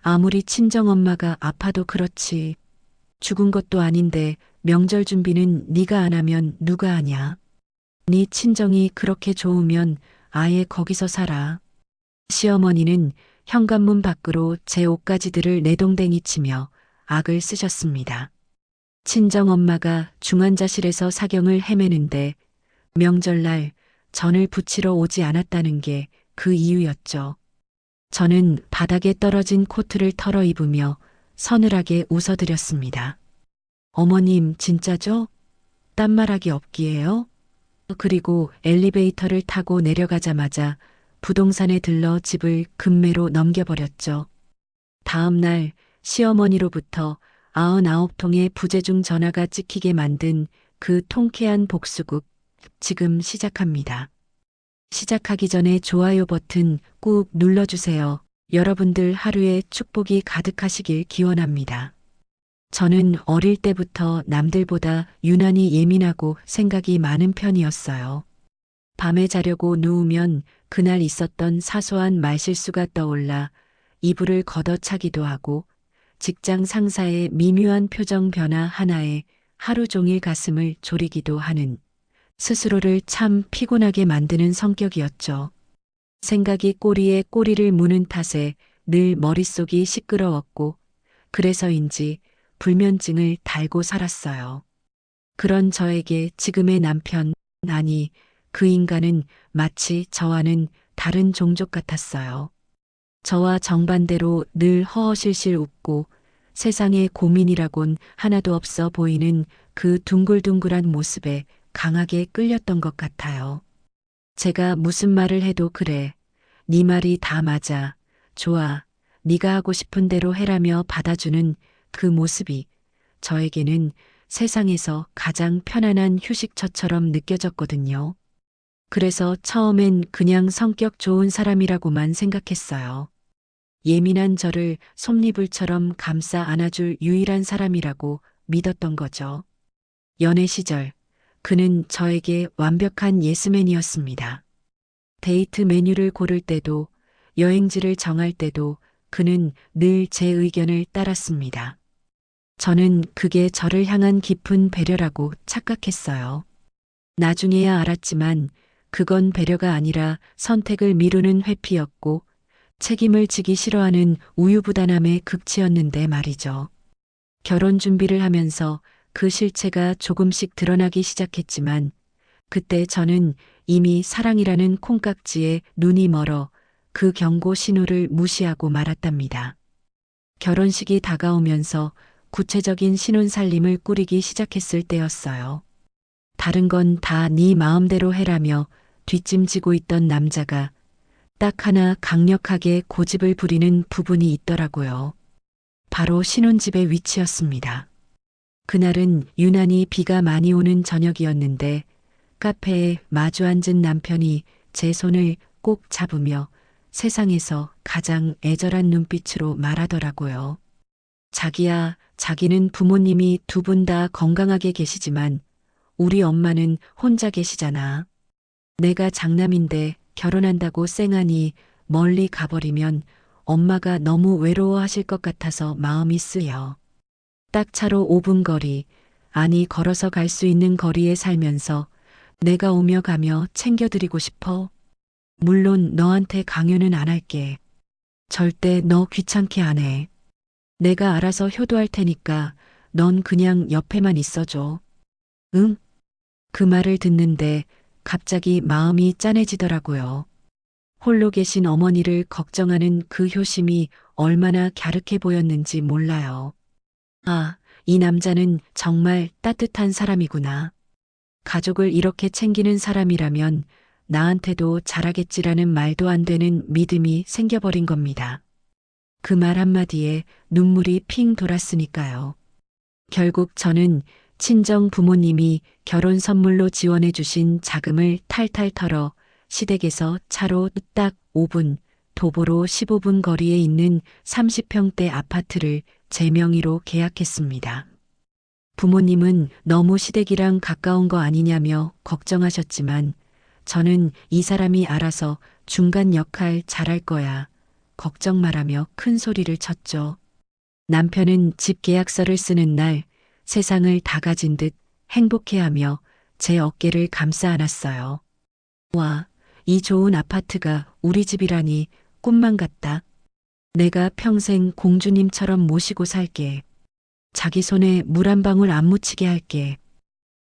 아무리 친정엄마가 아파도 그렇지. 죽은 것도 아닌데 명절 준비는 네가 안 하면 누가 하냐. 네 친정이 그렇게 좋으면 아예 거기서 살아. 시어머니는 현관문 밖으로 제 옷가지들을 내동댕이 치며 악을 쓰셨습니다. 친정엄마가 중환자실에서 사경을 헤매는데 명절날 전을 부치러 오지 않았다는 게 그 이유였죠. 저는 바닥에 떨어진 코트를 털어 입으며 서늘하게 웃어드렸습니다. 어머님 진짜죠? 딴말하기 없기에요? 그리고 엘리베이터를 타고 내려가자마자 부동산에 들러 집을 급매로 넘겨버렸죠. 다음 날 시어머니로부터 99통의 부재중 전화가 찍히게 만든 그 통쾌한 복수극 지금 시작합니다. 시작하기 전에 좋아요 버튼 꾹 눌러주세요. 여러분들 하루에 축복이 가득하시길 기원합니다. 저는 어릴 때부터 남들보다 유난히 예민하고 생각이 많은 편이었어요. 밤에 자려고 누우면 그날 있었던 사소한 말실수가 떠올라 이불을 걷어차기도 하고 직장 상사의 미묘한 표정 변화 하나에 하루 종일 가슴을 졸이기도 하는 스스로를 참 피곤하게 만드는 성격이었죠. 생각이 꼬리에 꼬리를 무는 탓에 늘 머릿속이 시끄러웠고 그래서인지 불면증을 달고 살았어요. 그런 저에게 지금의 남편, 아니, 그 인간은 마치 저와는 다른 종족 같았어요. 저와 정반대로 늘 허허실실 웃고 세상에 고민이라곤 하나도 없어 보이는 그 둥글둥글한 모습에 강하게 끌렸던 것 같아요. 제가 무슨 말을 해도 그래. 네 말이 다 맞아. 좋아. 네가 하고 싶은 대로 해라며 받아주는 그 모습이 저에게는 세상에서 가장 편안한 휴식처처럼 느껴졌거든요. 그래서 처음엔 그냥 성격 좋은 사람이라고만 생각했어요. 예민한 저를 솜니불처럼 감싸 안아줄 유일한 사람이라고 믿었던 거죠. 연애 시절, 그는 저에게 완벽한 예스맨이었습니다. 데이트 메뉴를 고를 때도, 여행지를 정할 때도 그는 늘 제 의견을 따랐습니다. 저는 그게 저를 향한 깊은 배려라고 착각했어요. 나중에야 알았지만 그건 배려가 아니라 선택을 미루는 회피였고 책임을 지기 싫어하는 우유부단함의 극치였는데 말이죠. 결혼 준비를 하면서 그 실체가 조금씩 드러나기 시작했지만 그때 저는 이미 사랑이라는 콩깍지에 눈이 멀어 그 경고 신호를 무시하고 말았답니다. 결혼식이 다가오면서 구체적인 신혼살림을 꾸리기 시작했을 때였어요. 다른 건 다 네 마음대로 해라며 뒷짐지고 있던 남자가 딱 하나 강력하게 고집을 부리는 부분이 있더라고요. 바로 신혼집의 위치였습니다. 그날은 유난히 비가 많이 오는 저녁이었는데 카페에 마주 앉은 남편이 제 손을 꼭 잡으며 세상에서 가장 애절한 눈빛으로 말하더라고요. 자기야, 자기는 부모님이 두 분 다 건강하게 계시지만 우리 엄마는 혼자 계시잖아. 내가 장남인데 결혼한다고 쌩하니 멀리 가버리면 엄마가 너무 외로워하실 것 같아서 마음이 쓰여. 딱 차로 5분 거리, 아니 걸어서 갈 수 있는 거리에 살면서 내가 오며 가며 챙겨드리고 싶어. 물론 너한테 강요는 안 할게. 절대 너 귀찮게 안 해. 내가 알아서 효도할 테니까 넌 그냥 옆에만 있어줘. 응? 그 말을 듣는데 갑자기 마음이 짠해지더라고요. 홀로 계신 어머니를 걱정하는 그 효심이 얼마나 갸륵해 보였는지 몰라요. 아, 이 남자는 정말 따뜻한 사람이구나. 가족을 이렇게 챙기는 사람이라면 나한테도 잘하겠지라는 말도 안 되는 믿음이 생겨버린 겁니다. 그 말 한마디에 눈물이 핑 돌았으니까요. 결국 저는 친정 부모님이 결혼 선물로 지원해 주신 자금을 탈탈 털어 시댁에서 차로 딱 5분, 도보로 15분 거리에 있는 30평대 아파트를 제 명의로 계약했습니다. 부모님은 너무 시댁이랑 가까운 거 아니냐며 걱정하셨지만 저는 이 사람이 알아서 중간 역할 잘할 거야. 걱정 말라며 큰 소리를 쳤죠. 남편은 집 계약서를 쓰는 날 세상을 다 가진 듯 행복해하며 제 어깨를 감싸 안았어요. 와, 이 좋은 아파트가 우리 집이라니 꿈만 같다. 내가 평생 공주님처럼 모시고 살게. 자기 손에 물 한 방울 안 묻히게 할게.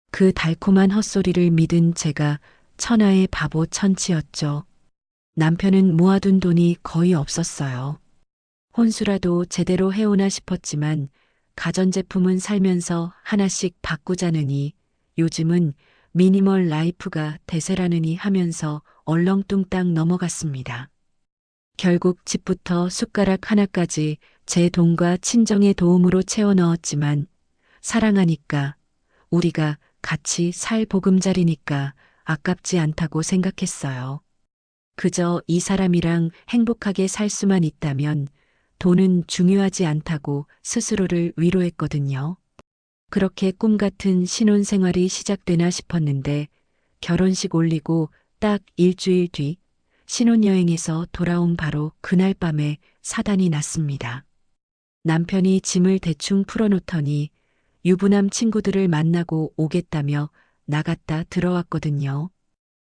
그 달콤한 헛소리를 믿은 제가 천하의 바보 천치였죠. 남편은 모아둔 돈이 거의 없었어요. 혼수라도 제대로 해오나 싶었지만 가전제품은 살면서 하나씩 바꾸자느니 요즘은 미니멀 라이프가 대세라느니 하면서 얼렁뚱땅 넘어갔습니다. 결국 집부터 숟가락 하나까지 제 돈과 친정의 도움으로 채워 넣었지만 사랑하니까 우리가 같이 살 보금자리니까 아깝지 않다고 생각했어요. 그저 이 사람이랑 행복하게 살 수만 있다면 돈은 중요하지 않다고 스스로를 위로했거든요. 그렇게 꿈 같은 신혼생활이 시작되나 싶었는데 결혼식 올리고 딱 일주일 뒤 신혼여행에서 돌아온 바로 그날 밤에 사단이 났습니다. 남편이 짐을 대충 풀어놓더니 유부남 친구들을 만나고 오겠다며 나갔다 들어왔거든요.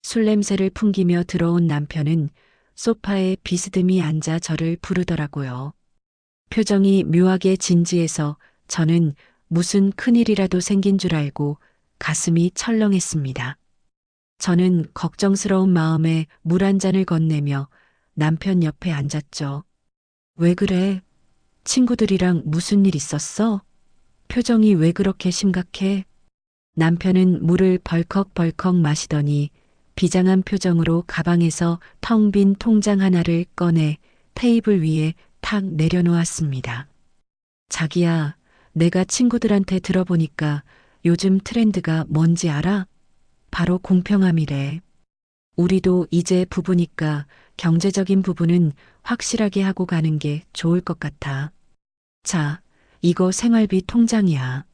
술 냄새를 풍기며 들어온 남편은 소파에 비스듬히 앉아 저를 부르더라고요. 표정이 묘하게 진지해서 저는 무슨 큰일이라도 생긴 줄 알고 가슴이 철렁했습니다. 저는 걱정스러운 마음에 물 한 잔을 건네며 남편 옆에 앉았죠. 왜 그래? 친구들이랑 무슨 일 있었어? 표정이 왜 그렇게 심각해? 남편은 물을 벌컥벌컥 마시더니 비장한 표정으로 가방에서 텅 빈 통장 하나를 꺼내 테이블 위에 탁 내려놓았습니다. 자기야, 내가 친구들한테 들어보니까 요즘 트렌드가 뭔지 알아? 바로 공평함이래. 우리도 이제 부부니까 경제적인 부분은 확실하게 하고 가는 게 좋을 것 같아. 자, 이거 생활비 통장이야.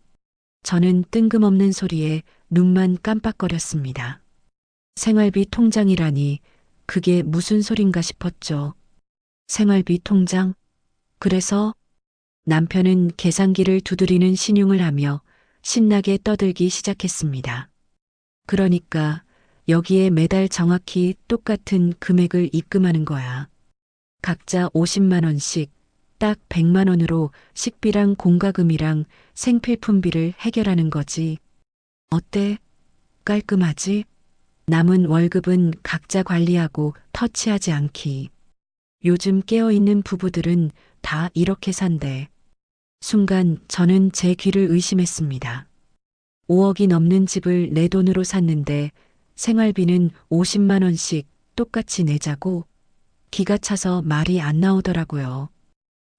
저는 뜬금없는 소리에 눈만 깜빡거렸습니다. 생활비 통장이라니 그게 무슨 소린가 싶었죠. 생활비 통장? 그래서 남편은 계산기를 두드리는 신용을 하며 신나게 떠들기 시작했습니다. 그러니까 여기에 매달 정확히 똑같은 금액을 입금하는 거야. 각자 50만 원씩 딱 100만 원으로 식비랑 공과금이랑 생필품비를 해결하는 거지. 어때? 깔끔하지? 남은 월급은 각자 관리하고 터치하지 않기. 요즘 깨어있는 부부들은 다 이렇게 산대. 순간 저는 제 귀를 의심했습니다. 5억이 넘는 집을 내 돈으로 샀는데 생활비는 50만 원씩 똑같이 내자고 기가 차서 말이 안 나오더라고요.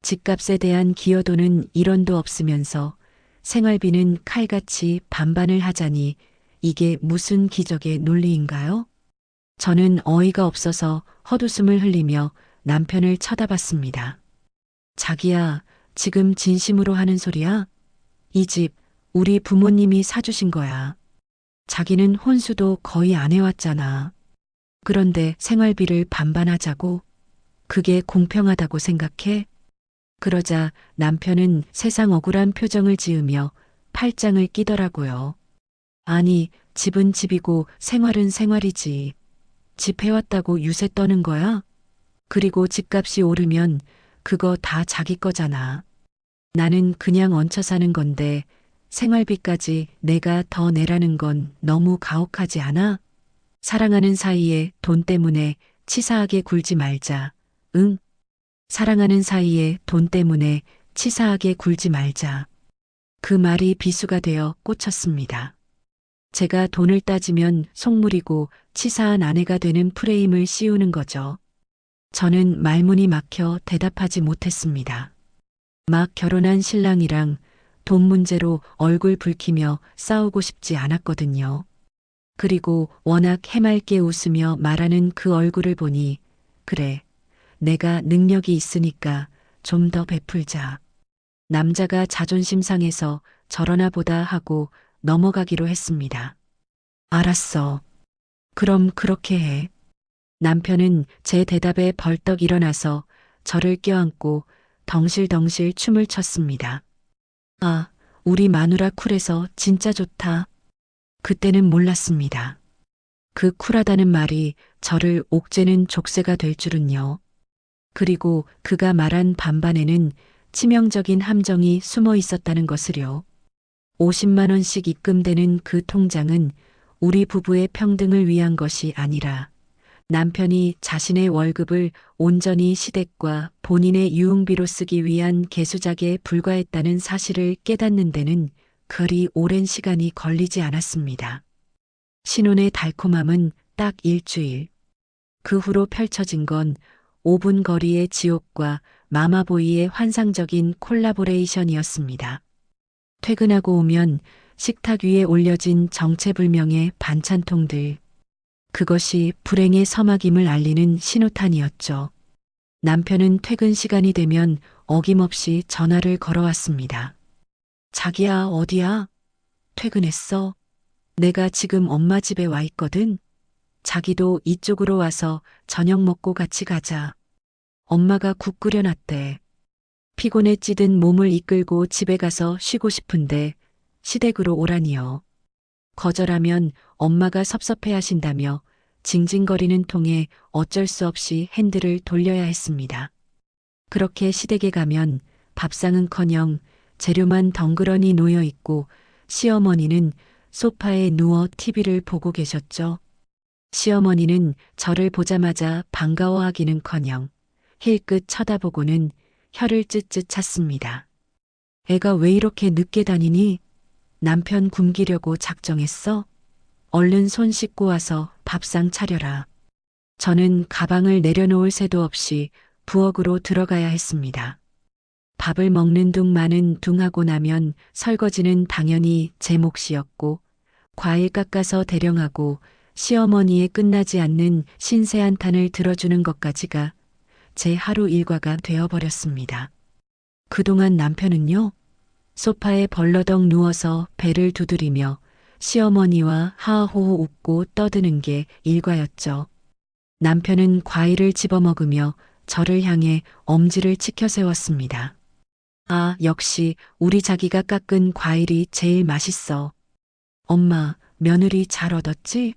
집값에 대한 기여도는 1원도 없으면서 생활비는 칼같이 반반을 하자니 이게 무슨 기적의 논리인가요? 저는 어이가 없어서 헛웃음을 흘리며 남편을 쳐다봤습니다. 자기야, 지금 진심으로 하는 소리야? 이 집 우리 부모님이 사주신 거야. 자기는 혼수도 거의 안 해왔잖아. 그런데 생활비를 반반하자고? 그게 공평하다고 생각해? 그러자 남편은 세상 억울한 표정을 지으며 팔짱을 끼더라고요. 아니, 집은 집이고 생활은 생활이지. 집 해왔다고 유세 떠는 거야? 그리고 집값이 오르면 그거 다 자기 거잖아. 나는 그냥 얹혀 사는 건데 생활비까지 내가 더 내라는 건 너무 가혹하지 않아? 사랑하는 사이에 돈 때문에 치사하게 굴지 말자. 응? 사랑하는 사이에 돈 때문에 치사하게 굴지 말자. 그 말이 비수가 되어 꽂혔습니다. 제가 돈을 따지면 속물이고 치사한 아내가 되는 프레임을 씌우는 거죠. 저는 말문이 막혀 대답하지 못했습니다. 막 결혼한 신랑이랑 돈 문제로 얼굴 붉히며 싸우고 싶지 않았거든요. 그리고 워낙 해맑게 웃으며 말하는 그 얼굴을 보니 그래, 내가 능력이 있으니까 좀 더 베풀자. 남자가 자존심 상해서 저러나 보다 하고 넘어가기로 했습니다. 알았어. 그럼 그렇게 해. 남편은 제 대답에 벌떡 일어나서 저를 껴안고 덩실덩실 춤을 췄습니다. 아, 우리 마누라 쿨해서 진짜 좋다. 그때는 몰랐습니다. 그 쿨하다는 말이 저를 옥죄는 족쇄가 될 줄은요. 그리고 그가 말한 반반에는 치명적인 함정이 숨어 있었다는 것을요. 50만 원씩 입금되는 그 통장은 우리 부부의 평등을 위한 것이 아니라 남편이 자신의 월급을 온전히 시댁과 본인의 유흥비로 쓰기 위한 개수작에 불과했다는 사실을 깨닫는 데는 그리 오랜 시간이 걸리지 않았습니다. 신혼의 달콤함은 딱 일주일. 그 후로 펼쳐진 건 5분 거리의 지옥과 마마보이의 환상적인 콜라보레이션이었습니다. 퇴근하고 오면 식탁 위에 올려진 정체불명의 반찬통들. 그것이 불행의 서막임을 알리는 신호탄이었죠. 남편은 퇴근 시간이 되면 어김없이 전화를 걸어왔습니다. 자기야, 어디야? 퇴근했어? 내가 지금 엄마 집에 와 있거든. 자기도 이쪽으로 와서 저녁 먹고 같이 가자. 엄마가 국 끓여놨대. 피곤에 찌든 몸을 이끌고 집에 가서 쉬고 싶은데 시댁으로 오라니요. 거절하면 엄마가 섭섭해 하신다며 징징거리는 통에 어쩔 수 없이 핸들을 돌려야 했습니다. 그렇게 시댁에 가면 밥상은커녕 재료만 덩그러니 놓여 있고 시어머니는 소파에 누워 TV를 보고 계셨죠. 시어머니는 저를 보자마자 반가워하기는커녕 힐끗 쳐다보고는 혀를 쯧쯧 찼습니다. 애가 왜 이렇게 늦게 다니니? 남편 굶기려고 작정했어? 얼른 손 씻고 와서 밥상 차려라. 저는 가방을 내려놓을 새도 없이 부엌으로 들어가야 했습니다. 밥을 먹는 둥 마는 둥 하고 나면 설거지는 당연히 제 몫이었고 과일 깎아서 대령하고 시어머니의 끝나지 않는 신세 한탄을 들어주는 것까지가 제 하루 일과가 되어버렸습니다. 그동안 남편은요? 소파에 벌러덩 누워서 배를 두드리며 시어머니와 하하호호 웃고 떠드는 게 일과였죠. 남편은 과일을 집어먹으며 저를 향해 엄지를 치켜 세웠습니다. 아, 역시 우리 자기가 깎은 과일이 제일 맛있어. 엄마, 며느리 잘 얻었지?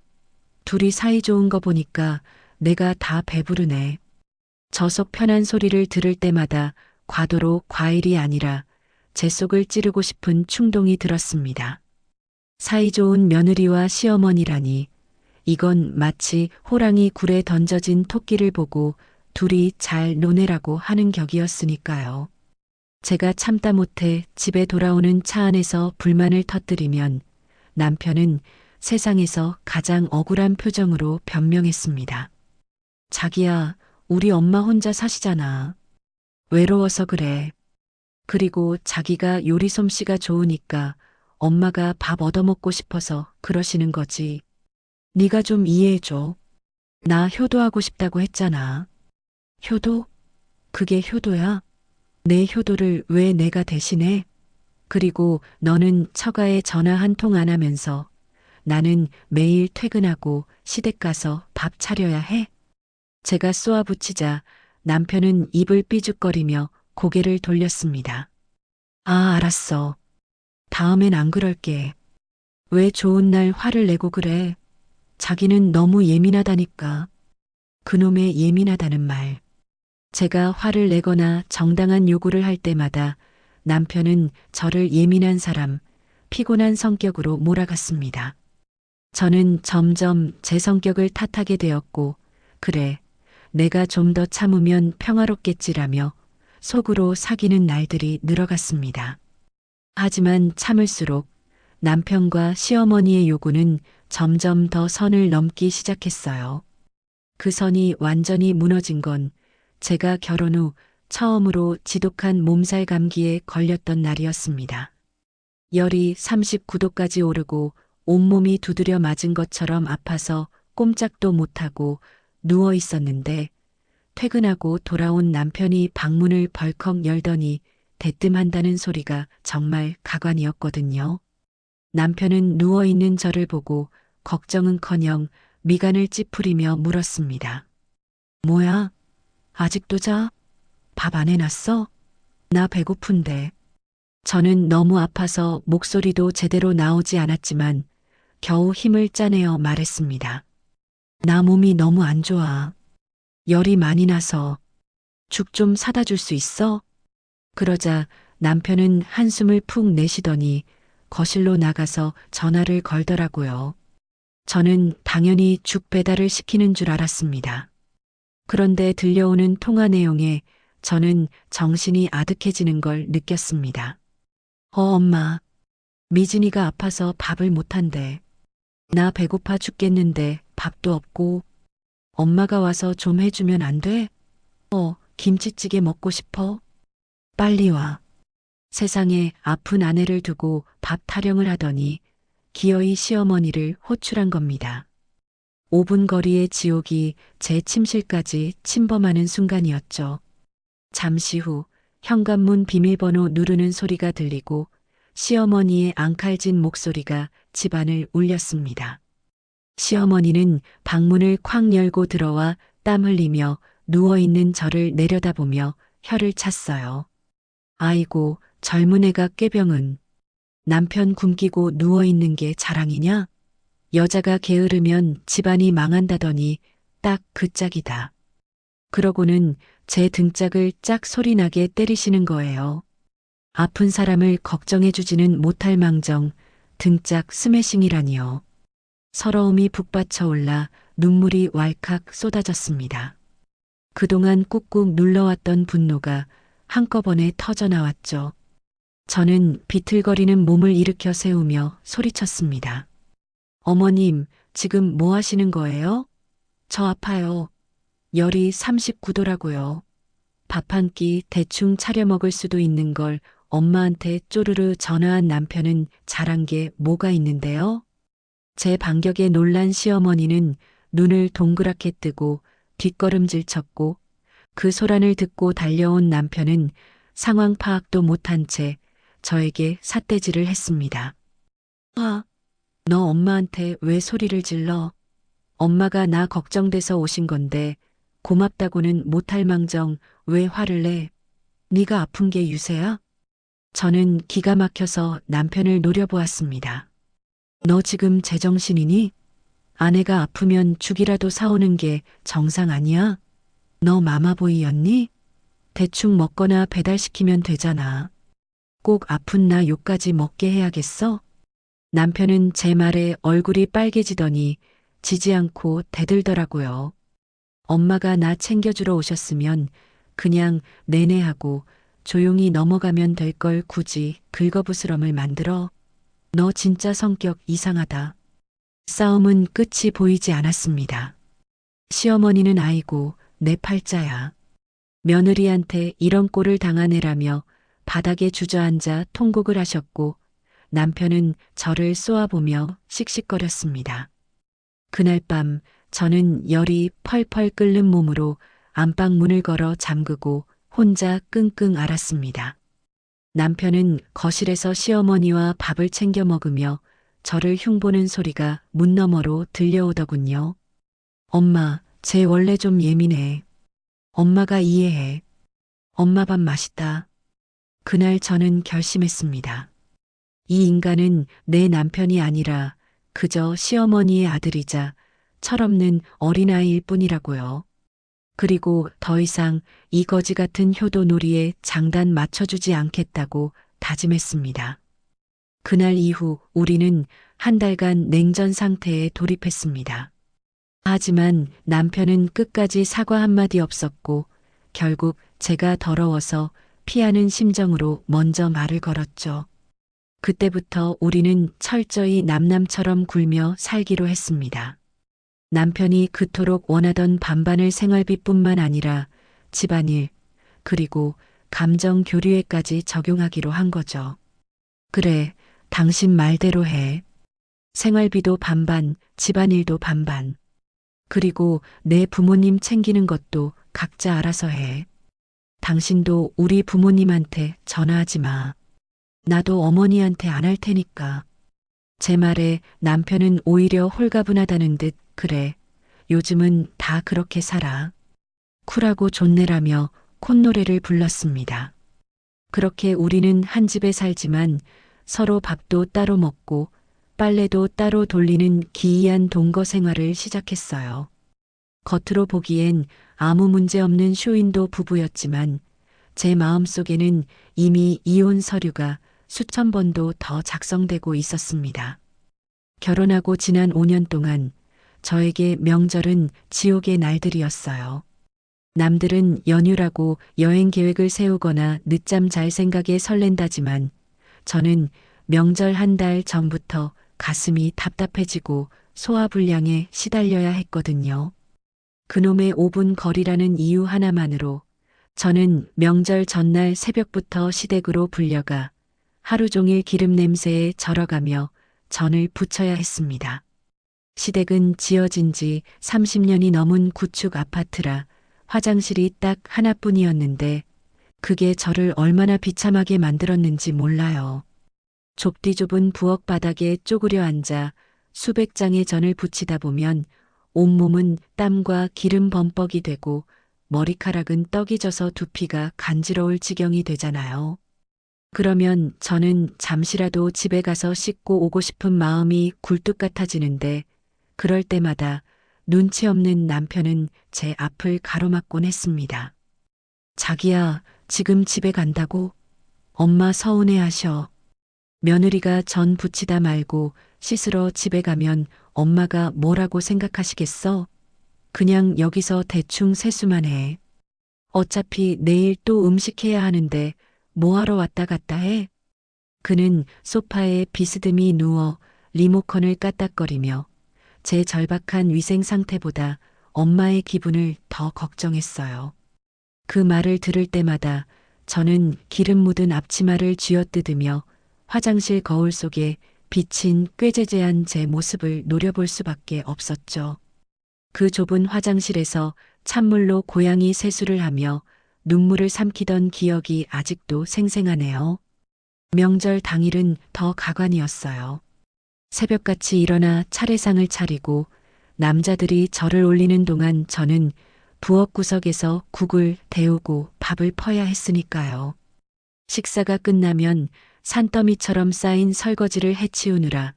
둘이 사이 좋은 거 보니까 내가 다 배부르네. 저 속 편한 소리를 들을 때마다 과도로 과일이 아니라 제 속을 찌르고 싶은 충동이 들었습니다. 사이좋은 며느리와 시어머니라니 이건 마치 호랑이 굴에 던져진 토끼를 보고 둘이 잘 노내라고 하는 격이었으니까요. 제가 참다 못해 집에 돌아오는 차 안에서 불만을 터뜨리면 남편은 세상에서 가장 억울한 표정으로 변명했습니다. 자기야, 우리 엄마 혼자 사시잖아. 외로워서 그래. 그리고 자기가 요리 솜씨가 좋으니까 엄마가 밥 얻어먹고 싶어서 그러시는 거지. 네가 좀 이해해줘. 나 효도하고 싶다고 했잖아. 효도? 그게 효도야? 내 효도를 왜 내가 대신해? 그리고 너는 처가에 전화 한 통 안 하면서 나는 매일 퇴근하고 시댁 가서 밥 차려야 해? 제가 쏘아붙이자 남편은 입을 삐죽거리며 고개를 돌렸습니다. 아, 알았어. 다음엔 안 그럴게. 왜 좋은 날 화를 내고 그래? 자기는 너무 예민하다니까. 그놈의 예민하다는 말. 제가 화를 내거나 정당한 요구를 할 때마다 남편은 저를 예민한 사람, 피곤한 성격으로 몰아갔습니다. 저는 점점 제 성격을 탓하게 되었고, 그래, 내가 좀 더 참으면 평화롭겠지라며 속으로 사귀는 날들이 늘어갔습니다. 하지만 참을수록 남편과 시어머니의 요구는 점점 더 선을 넘기 시작했어요. 그 선이 완전히 무너진 건 제가 결혼 후 처음으로 지독한 몸살 감기에 걸렸던 날이었습니다. 열이 39도까지 오르고 온몸이 두드려 맞은 것처럼 아파서 꼼짝도 못하고 누워 있었는데 퇴근하고 돌아온 남편이 방문을 벌컥 열더니 대뜸한다는 소리가 정말 가관이었거든요. 남편은 누워있는 저를 보고 걱정은커녕 미간을 찌푸리며 물었습니다. 뭐야? 아직도 자? 밥 안 해놨어? 나 배고픈데. 저는 너무 아파서 목소리도 제대로 나오지 않았지만 겨우 힘을 짜내어 말했습니다. 나 몸이 너무 안 좋아. 열이 많이 나서 죽 좀 사다 줄 수 있어? 그러자 남편은 한숨을 푹 내쉬더니 거실로 나가서 전화를 걸더라고요. 저는 당연히 죽 배달을 시키는 줄 알았습니다. 그런데 들려오는 통화 내용에 저는 정신이 아득해지는 걸 느꼈습니다. 엄마. 미진이가 아파서 밥을 못한대. 나 배고파 죽겠는데 밥도 없고 엄마가 와서 좀 해주면 안 돼? 김치찌개 먹고 싶어. 빨리 와. 세상에 아픈 아내를 두고 밥 타령을 하더니 기어이 시어머니를 호출한 겁니다. 5분 거리의 지옥이 제 침실까지 침범하는 순간이었죠. 잠시 후 현관문 비밀번호 누르는 소리가 들리고 시어머니의 앙칼진 목소리가 집안을 울렸습니다. 시어머니는 방문을 쾅 열고 들어와 땀 흘리며 누워있는 저를 내려다보며 혀를 찼어요. 아이고, 젊은 애가 꾀병은. 남편 굶기고 누워있는 게 자랑이냐? 여자가 게으르면 집안이 망한다더니 딱 그 짝이다. 그러고는 제 등짝을 짝 소리나게 때리시는 거예요. 아픈 사람을 걱정해주지는 못할 망정 등짝 스매싱이라니요. 서러움이 북받쳐 올라 눈물이 왈칵 쏟아졌습니다. 그동안 꾹꾹 눌러왔던 분노가 한꺼번에 터져나왔죠. 저는 비틀거리는 몸을 일으켜 세우며 소리쳤습니다. 어머님, 지금 뭐 하시는 거예요? 저 아파요. 열이 39도라고요. 밥 한 끼 대충 차려 먹을 수도 있는 걸 엄마한테 쪼르르 전화한 남편은 잘한 게 뭐가 있는데요? 제 반격에 놀란 시어머니는 눈을 동그랗게 뜨고 뒷걸음질 쳤고 그 소란을 듣고 달려온 남편은 상황 파악도 못한 채 저에게 삿대질을 했습니다. 너 엄마한테 왜 소리를 질러? 엄마가 나 걱정돼서 오신 건데 고맙다고는 못할 망정 왜 화를 내? 네가 아픈 게 유세야? 저는 기가 막혀서 남편을 노려보았습니다. 너 지금 제정신이니? 아내가 아프면 죽이라도 사오는 게 정상 아니야? 너 마마보이였니? 대충 먹거나 배달시키면 되잖아. 꼭 아픈 나 욕까지 먹게 해야겠어? 남편은 제 말에 얼굴이 빨개지더니 지지 않고 대들더라고요. 엄마가 나 챙겨주러 오셨으면 그냥 내내 하고 조용히 넘어가면 될 걸 굳이 긁어부스럼을 만들어. 너 진짜 성격 이상하다. 싸움은 끝이 보이지 않았습니다. 시어머니는 아이고 내 팔자야. 며느리한테 이런 꼴을 당한 애라며 바닥에 주저앉아 통곡을 하셨고 남편은 저를 쏘아보며 씩씩거렸습니다. 그날 밤 저는 열이 펄펄 끓는 몸으로 안방 문을 걸어 잠그고 혼자 끙끙 앓았습니다. 남편은 거실에서 시어머니와 밥을 챙겨 먹으며 저를 흉보는 소리가 문 너머로 들려오더군요. 엄마, 쟤 원래 좀 예민해. 엄마가 이해해. 엄마 밥 맛있다. 그날 저는 결심했습니다. 이 인간은 내 남편이 아니라 그저 시어머니의 아들이자 철없는 어린아이일 뿐이라고요. 그리고 더 이상 이 거지 같은 효도놀이에 장단 맞춰주지 않겠다고 다짐했습니다. 그날 이후 우리는 한 달간 냉전 상태에 돌입했습니다. 하지만 남편은 끝까지 사과 한마디 없었고 결국 제가 더러워서 피하는 심정으로 먼저 말을 걸었죠. 그때부터 우리는 철저히 남남처럼 굴며 살기로 했습니다. 남편이 그토록 원하던 반반을 생활비뿐만 아니라 집안일, 그리고 감정 교류에까지 적용하기로 한 거죠. 그래, 당신 말대로 해. 생활비도 반반, 집안일도 반반. 그리고 내 부모님 챙기는 것도 각자 알아서 해. 당신도 우리 부모님한테 전화하지 마. 나도 어머니한테 안 할 테니까. 제 말에 남편은 오히려 홀가분하다는 듯 그래. 요즘은 다 그렇게 살아. 쿨하고 존내라며 콧노래를 불렀습니다. 그렇게 우리는 한 집에 살지만 서로 밥도 따로 먹고 빨래도 따로 돌리는 기이한 동거 생활을 시작했어요. 겉으로 보기엔 아무 문제 없는 쇼윈도 부부였지만 제 마음속에는 이미 이혼 서류가 수천 번도 더 작성되고 있었습니다. 결혼하고 지난 5년 동안 저에게 명절은 지옥의 날들이었어요. 남들은 연휴라고 여행 계획을 세우거나 늦잠 잘 생각에 설렌다지만 저는 명절 한 달 전부터 가슴이 답답해지고 소화불량에 시달려야 했거든요. 그놈의 5분 거리라는 이유 하나만으로 저는 명절 전날 새벽부터 시댁으로 불려가 하루 종일 기름 냄새에 절어가며 전을 부쳐야 했습니다. 시댁은 지어진 지 30년이 넘은 구축 아파트라 화장실이 딱 하나뿐이었는데 그게 저를 얼마나 비참하게 만들었는지 몰라요. 좁디 좁은 부엌 바닥에 쪼그려 앉아 수백 장의 전을 부치다 보면 온몸은 땀과 기름 범벅이 되고 머리카락은 떡이 져서 두피가 간지러울 지경이 되잖아요. 그러면 저는 잠시라도 집에 가서 씻고 오고 싶은 마음이 굴뚝 같아지는데 그럴 때마다 눈치 없는 남편은 제 앞을 가로막곤 했습니다. 자기야, 지금 집에 간다고? 엄마 서운해하셔. 며느리가 전 부치다 말고 씻으러 집에 가면 엄마가 뭐라고 생각하시겠어? 그냥 여기서 대충 세수만 해. 어차피 내일 또 음식해야 하는데 뭐하러 왔다 갔다 해? 그는 소파에 비스듬히 누워 리모컨을 까딱거리며 제 절박한 위생 상태보다 엄마의 기분을 더 걱정했어요. 그 말을 들을 때마다 저는 기름 묻은 앞치마를 쥐어뜯으며 화장실 거울 속에 비친 꾀죄죄한 제 모습을 노려볼 수밖에 없었죠. 그 좁은 화장실에서 찬물로 고양이 세수를 하며 눈물을 삼키던 기억이 아직도 생생하네요. 명절 당일은 더 가관이었어요. 새벽같이 일어나 차례상을 차리고 남자들이 절을 올리는 동안 저는 부엌 구석에서 국을 데우고 밥을 퍼야 했으니까요. 식사가 끝나면 산더미처럼 쌓인 설거지를 해치우느라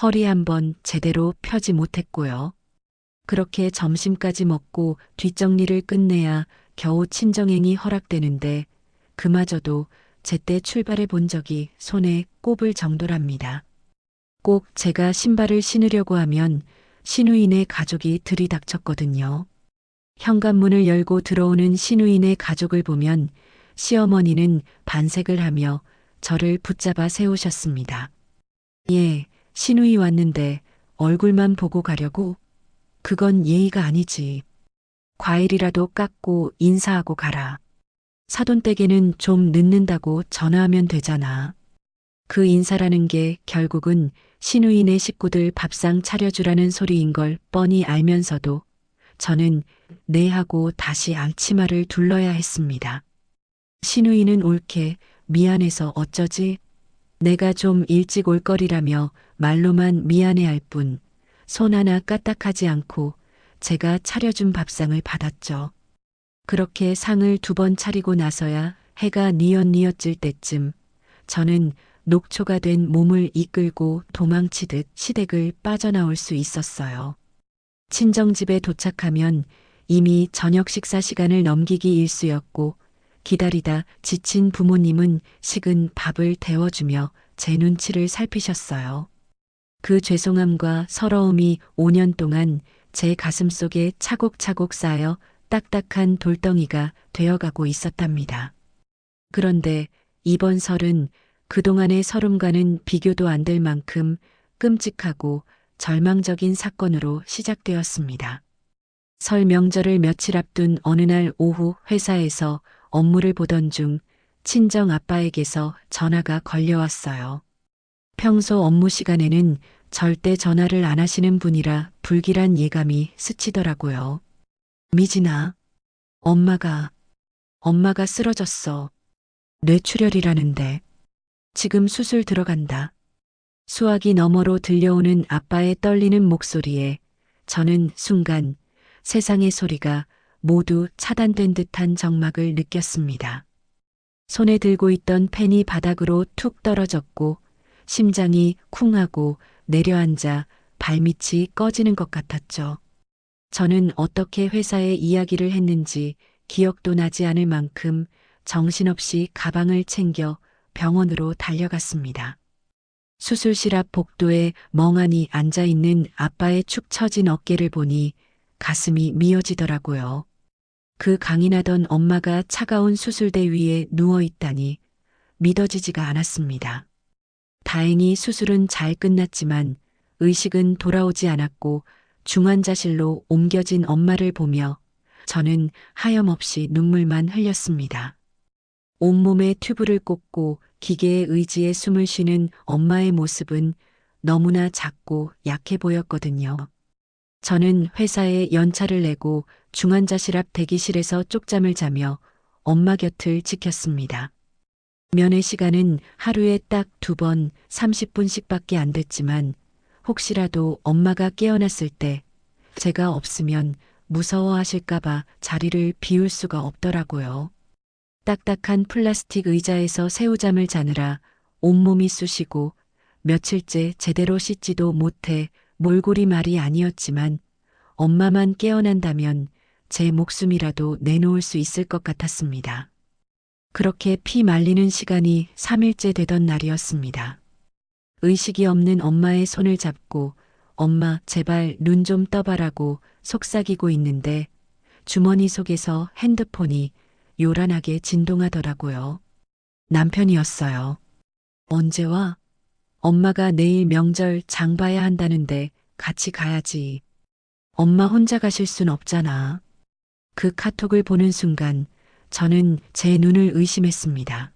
허리 한번 제대로 펴지 못했고요. 그렇게 점심까지 먹고 뒷정리를 끝내야 겨우 친정행이 허락되는데 그마저도 제때 출발해 본 적이 손에 꼽을 정도랍니다. 꼭 제가 신발을 신으려고 하면 시누이네 가족이 들이닥쳤거든요. 현관문을 열고 들어오는 시누이네 가족을 보면 시어머니는 반색을 하며 저를 붙잡아 세우셨습니다. 예, 시누이 왔는데 얼굴만 보고 가려고? 그건 예의가 아니지. 과일이라도 깎고 인사하고 가라. 사돈댁에는 좀 늦는다고 전화하면 되잖아. 그 인사라는 게 결국은 시누이네 식구들 밥상 차려주라는 소리인 걸 뻔히 알면서도 저는 네 하고 다시 앞치마를 둘러야 했습니다. 시누이는 옳게 미안해서 어쩌지? 내가 좀 일찍 올 거리라며 말로만 미안해할 뿐 손 하나 까딱하지 않고 제가 차려준 밥상을 받았죠. 그렇게 상을 2번 차리고 나서야 해가 뉘엿뉘엿 질 때쯤 저는 녹초가 된 몸을 이끌고 도망치듯 시댁을 빠져나올 수 있었어요. 친정집에 도착하면 이미 저녁 식사 시간을 넘기기 일쑤였고 기다리다 지친 부모님은 식은 밥을 데워주며 제 눈치를 살피셨어요. 그 죄송함과 서러움이 5년 동안 제 가슴 속에 차곡차곡 쌓여 딱딱한 돌덩이가 되어가고 있었답니다. 그런데 이번 설은 그동안의 설움과는 비교도 안 될 만큼 끔찍하고 절망적인 사건으로 시작되었습니다. 설 명절을 며칠 앞둔 어느 날 오후 회사에서 업무를 보던 중 친정 아빠에게서 전화가 걸려왔어요. 평소 업무 시간에는 절대 전화를 안 하시는 분이라 불길한 예감이 스치더라고요. 미진아, 엄마가 쓰러졌어. 뇌출혈이라는데. 지금 수술 들어간다. 수화기 너머로 들려오는 아빠의 떨리는 목소리에 저는 순간 세상의 소리가 모두 차단된 듯한 적막을 느꼈습니다. 손에 들고 있던 펜이 바닥으로 툭 떨어졌고 심장이 쿵하고 내려앉아 발밑이 꺼지는 것 같았죠. 저는 어떻게 회사에 이야기를 했는지 기억도 나지 않을 만큼 정신없이 가방을 챙겨 병원으로 달려갔습니다. 수술실 앞 복도에 멍하니 앉아있는 아빠의 축 처진 어깨를 보니 가슴이 미어지더라고요. 그 강인하던 엄마가 차가운 수술대 위에 누워있다니 믿어지지가 않았습니다. 다행히 수술은 잘 끝났지만 의식은 돌아오지 않았고 중환자실로 옮겨진 엄마를 보며 저는 하염없이 눈물만 흘렸습니다. 온몸에 튜브를 꽂고 기계에 의지해 숨을 쉬는 엄마의 모습은 너무나 작고 약해 보였거든요. 저는 회사에 연차를 내고 중환자실 앞 대기실에서 쪽잠을 자며 엄마 곁을 지켰습니다. 면회 시간은 하루에 딱 2번 30분씩밖에 안 됐지만 혹시라도 엄마가 깨어났을 때 제가 없으면 무서워하실까봐 자리를 비울 수가 없더라고요. 딱딱한 플라스틱 의자에서 새우잠을 자느라 온몸이 쑤시고 며칠째 제대로 씻지도 못해 몰골이 말이 아니었지만 엄마만 깨어난다면 제 목숨이라도 내놓을 수 있을 것 같았습니다. 그렇게 피 말리는 시간이 3일째 되던 날이었습니다. 의식이 없는 엄마의 손을 잡고 엄마 제발 눈 좀 떠봐라고 속삭이고 있는데 주머니 속에서 핸드폰이 요란하게 진동하더라고요. 남편이었어요. 언제 와? 엄마가 내일 명절 장 봐야 한다는데 같이 가야지. 엄마 혼자 가실 순 없잖아. 그 카톡을 보는 순간 저는 제 눈을 의심했습니다.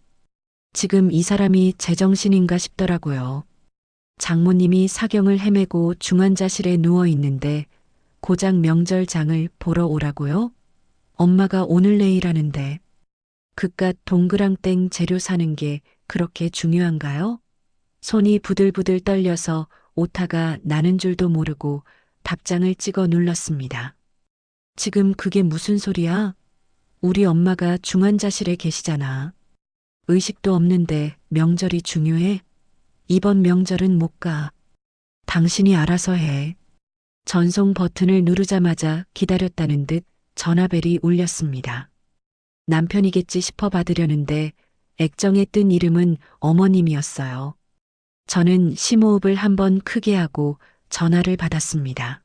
지금 이 사람이 제정신인가 싶더라고요. 장모님이 사경을 헤매고 중환자실에 누워 있는데 고작 명절장을 보러 오라고요? 엄마가 오늘 내일 하는데 그깟 동그랑땡 재료 사는 게 그렇게 중요한가요? 손이 부들부들 떨려서 오타가 나는 줄도 모르고 답장을 찍어 눌렀습니다. 지금 그게 무슨 소리야? 우리 엄마가 중환자실에 계시잖아. 의식도 없는데 명절이 중요해? 이번 명절은 못 가. 당신이 알아서 해. 전송 버튼을 누르자마자 기다렸다는 듯 전화벨이 울렸습니다. 남편이겠지 싶어 받으려는데 액정에 뜬 이름은 어머님이었어요. 저는 심호흡을 한번 크게 하고 전화를 받았습니다.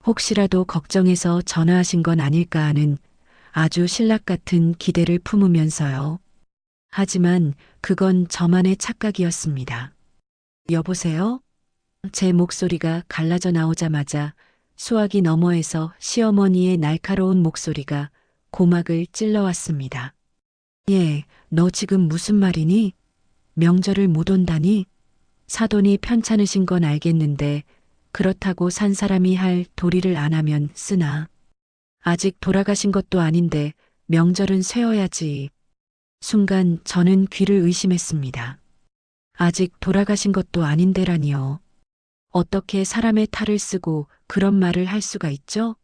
혹시라도 걱정해서 전화하신 건 아닐까 하는 아주 신락 같은 기대를 품으면서요. 하지만 그건 저만의 착각이었습니다. 여보세요? 제 목소리가 갈라져 나오자마자 수화기 너머에서 시어머니의 날카로운 목소리가 고막을 찔러왔습니다. 예, 너 지금 무슨 말이니? 명절을 못 온다니? 사돈이 편찮으신 건 알겠는데 그렇다고 산 사람이 할 도리를 안 하면 쓰나. 아직 돌아가신 것도 아닌데 명절은 쇠어야지. 순간 저는 귀를 의심했습니다. 아직 돌아가신 것도 아닌데라니요. 어떻게 사람의 탈을 쓰고 그런 말을 할 수가 있죠?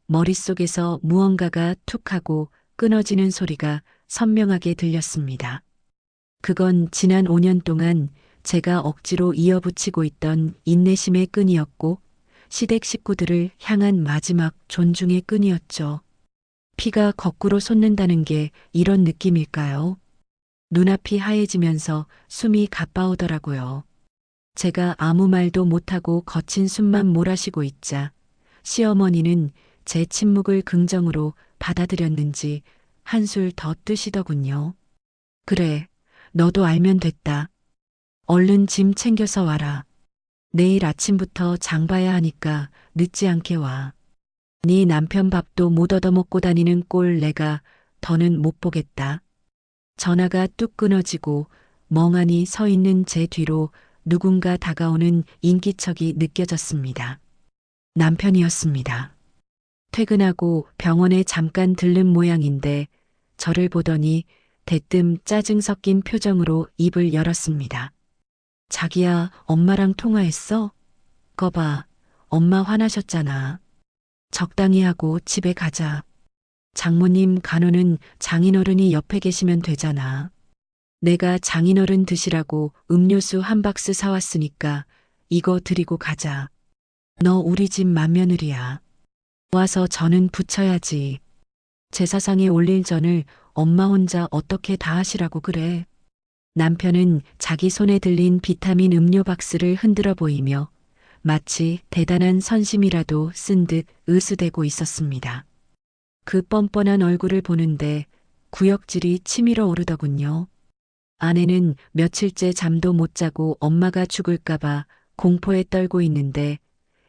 머릿속에서 무언가가 툭 하고 끊어지는 소리가 선명하게 들렸습니다. 그건 지난 5년 동안 제가 억지로 이어붙이고 있던 인내심의 끈이었고 시댁 식구들을 향한 마지막 존중의 끈이었죠. 피가 거꾸로 솟는다는 게 이런 느낌일까요? 눈앞이 하얘지면서 숨이 가빠오더라고요. 제가 아무 말도 못하고 거친 숨만 몰아쉬고 있자 시어머니는 제 침묵을 긍정으로 받아들였는지 한술 더 뜨시더군요. 그래, 너도 알면 됐다. 얼른 짐 챙겨서 와라. 내일 아침부터 장 봐야 하니까 늦지 않게 와. 네 남편 밥도 못 얻어먹고 다니는 꼴 내가 더는 못 보겠다. 전화가 뚝 끊어지고 멍하니 서 있는 제 뒤로 누군가 다가오는 인기척이 느껴졌습니다. 남편이었습니다. 퇴근하고 병원에 잠깐 들른 모양인데 저를 보더니 대뜸 짜증 섞인 표정으로 입을 열었습니다. 자기야, 엄마랑 통화했어? 거봐, 엄마 화나셨잖아. 적당히 하고 집에 가자. 장모님 간호는 장인어른이 옆에 계시면 되잖아. 내가 장인어른 드시라고 음료수 한 박스 사왔으니까 이거 드리고 가자. 너 우리 집 맏며느리야. 와서 전은 부쳐야지. 제사상에 올릴 전을 엄마 혼자 어떻게 다 하시라고 그래. 남편은 자기 손에 들린 비타민 음료 박스를 흔들어 보이며 마치 대단한 선심이라도 쓴 듯 으스대고 있었습니다. 그 뻔뻔한 얼굴을 보는데 구역질이 치밀어 오르더군요. 아내는 며칠째 잠도 못 자고 엄마가 죽을까봐 공포에 떨고 있는데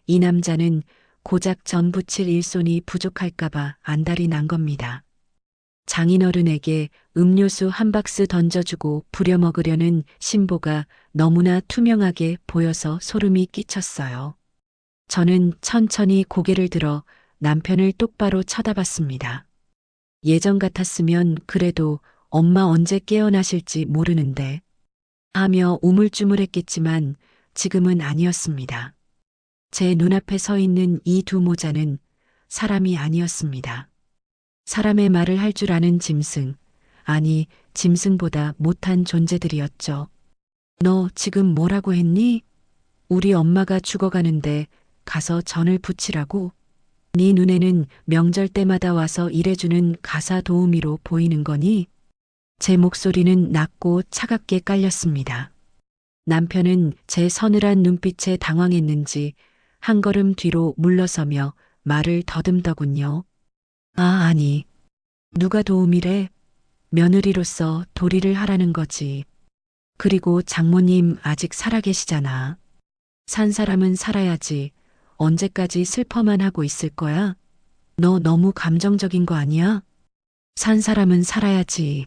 이 남자는 고작 전 부칠 일손이 부족할까봐 안달이 난 겁니다. 장인어른에게 음료수 한 박스 던져주고 부려먹으려는 신보가 너무나 투명하게 보여서 소름이 끼쳤어요. 저는 천천히 고개를 들어 남편을 똑바로 쳐다봤습니다. 예전 같았으면 그래도 엄마 언제 깨어나실지 모르는데 하며 우물쭈물했겠지만 지금은 아니었습니다. 제 눈앞에 서 있는 이 두 모자는 사람이 아니었습니다. 사람의 말을 할 줄 아는 짐승, 아니 짐승보다 못한 존재들이었죠. 너 지금 뭐라고 했니? 우리 엄마가 죽어가는데 가서 전을 부치라고? 네 눈에는 명절 때마다 와서 일해주는 가사 도우미로 보이는 거니? 제 목소리는 낮고 차갑게 깔렸습니다. 남편은 제 서늘한 눈빛에 당황했는지 한 걸음 뒤로 물러서며 말을 더듬더군요. 아니. 누가 도우미래? 며느리로서 도리를 하라는 거지. 그리고 장모님 아직 살아계시잖아. 산 사람은 살아야지. 언제까지 슬퍼만 하고 있을 거야? 너 너무 감정적인 거 아니야? 산 사람은 살아야지.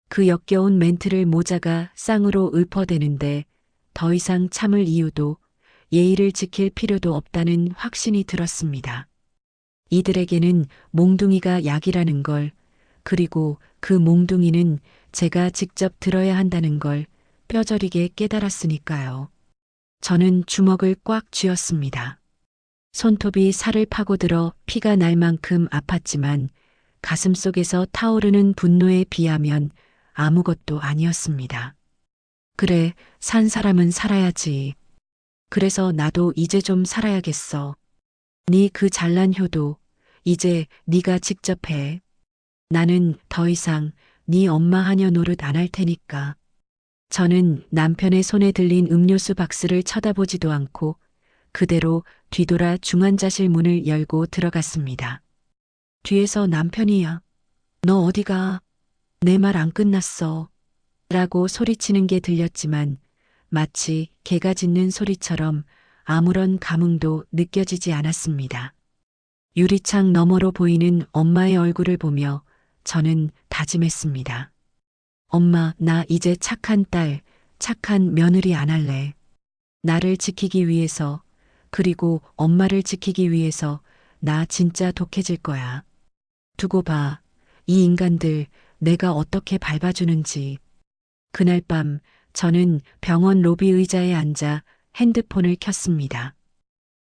그 역겨운 멘트를 모자가 쌍으로 읊어대는데 더 이상 참을 이유도 예의를 지킬 필요도 없다는 확신이 들었습니다. 이들에게는 몽둥이가 약이라는 걸, 그리고 그 몽둥이는 제가 직접 들어야 한다는 걸 뼈저리게 깨달았으니까요. 저는 주먹을 꽉 쥐었습니다. 손톱이 살을 파고들어 피가 날 만큼 아팠지만 가슴 속에서 타오르는 분노에 비하면 아무것도 아니었습니다. 그래, 산 사람은 살아야지. 그래서 나도 이제 좀 살아야겠어. 네 그 잘난 효도 이제 네가 직접 해. 나는 더 이상 네 엄마 하녀 노릇 안 할 테니까. 저는 남편의 손에 들린 음료수 박스를 쳐다보지도 않고 그대로 뒤돌아 중환자실 문을 열고 들어갔습니다. 뒤에서 남편이야. 너 어디가? 내 말 안 끝났어. 라고 소리치는 게 들렸지만 마치 개가 짖는 소리처럼 아무런 감흥도 느껴지지 않았습니다. 유리창 너머로 보이는 엄마의 얼굴을 보며 저는 다짐했습니다. 엄마, 나 이제 착한 딸, 착한 며느리 안 할래. 나를 지키기 위해서, 그리고 엄마를 지키기 위해서 나 진짜 독해질 거야. 두고 봐. 이 인간들 내가 어떻게 밟아주는지. 그날 밤 저는 병원 로비 의자에 앉아 핸드폰을 켰습니다.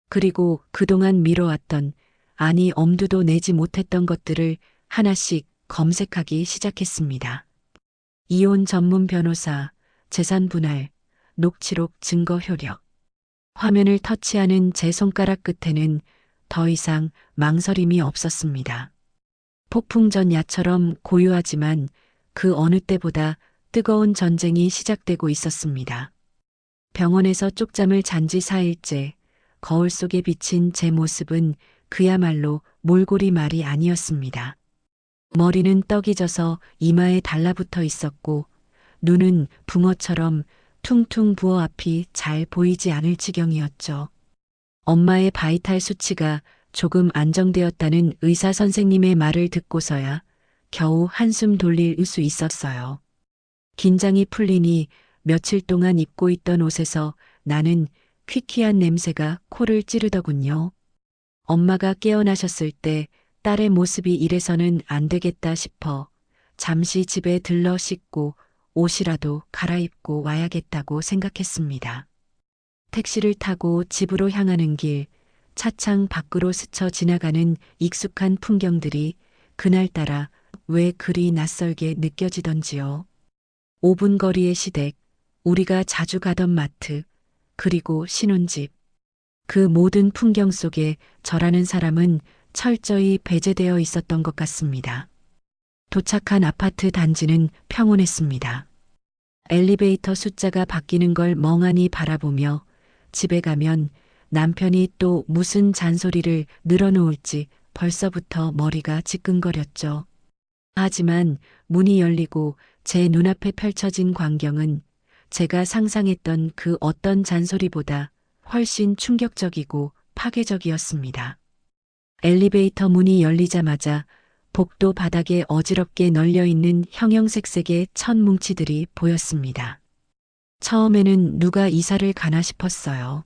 그리고 그동안 미뤄왔던, 아니 엄두도 내지 못했던 것들을 하나씩 검색하기 시작했습니다. 이혼 전문 변호사, 재산 분할, 녹취록 증거 효력. 화면을 터치하는 제 손가락 끝에는 더 이상 망설임이 없었습니다. 폭풍전 야처럼 고요하지만 그 어느 때보다 뜨거운 전쟁이 시작되고 있었습니다. 병원에서 쪽잠을 잔 지 4일째, 거울 속에 비친 제 모습은 그야말로 몰골이 말이 아니었습니다. 머리는 떡이 져서 이마에 달라붙어 있었고 눈은 붕어처럼 퉁퉁 부어 앞이 잘 보이지 않을 지경이었죠. 엄마의 바이탈 수치가 조금 안정되었다는 의사 선생님의 말을 듣고서야 겨우 한숨 돌릴 수 있었어요. 긴장이 풀리니 며칠 동안 입고 있던 옷에서 나는 퀴퀴한 냄새가 코를 찌르더군요. 엄마가 깨어나셨을 때 딸의 모습이 이래서는 안 되겠다 싶어 잠시 집에 들러 씻고 옷이라도 갈아입고 와야겠다고 생각했습니다. 택시를 타고 집으로 향하는 길, 차창 밖으로 스쳐 지나가는 익숙한 풍경들이 그날따라 왜 그리 낯설게 느껴지던지요. 5분 거리의 시댁, 우리가 자주 가던 마트, 그리고 신혼집. 그 모든 풍경 속에 저라는 사람은 철저히 배제되어 있었던 것 같습니다. 도착한 아파트 단지는 평온했습니다. 엘리베이터 숫자가 바뀌는 걸 멍하니 바라보며 집에 가면 남편이 또 무슨 잔소리를 늘어놓을지 벌써부터 머리가 지끈거렸죠. 하지만 문이 열리고 제 눈앞에 펼쳐진 광경은 제가 상상했던 그 어떤 잔소리보다 훨씬 충격적이고 파괴적이었습니다. 엘리베이터 문이 열리자마자 복도 바닥에 어지럽게 널려있는 형형색색의 천 뭉치들이 보였습니다. 처음에는 누가 이사를 가나 싶었어요.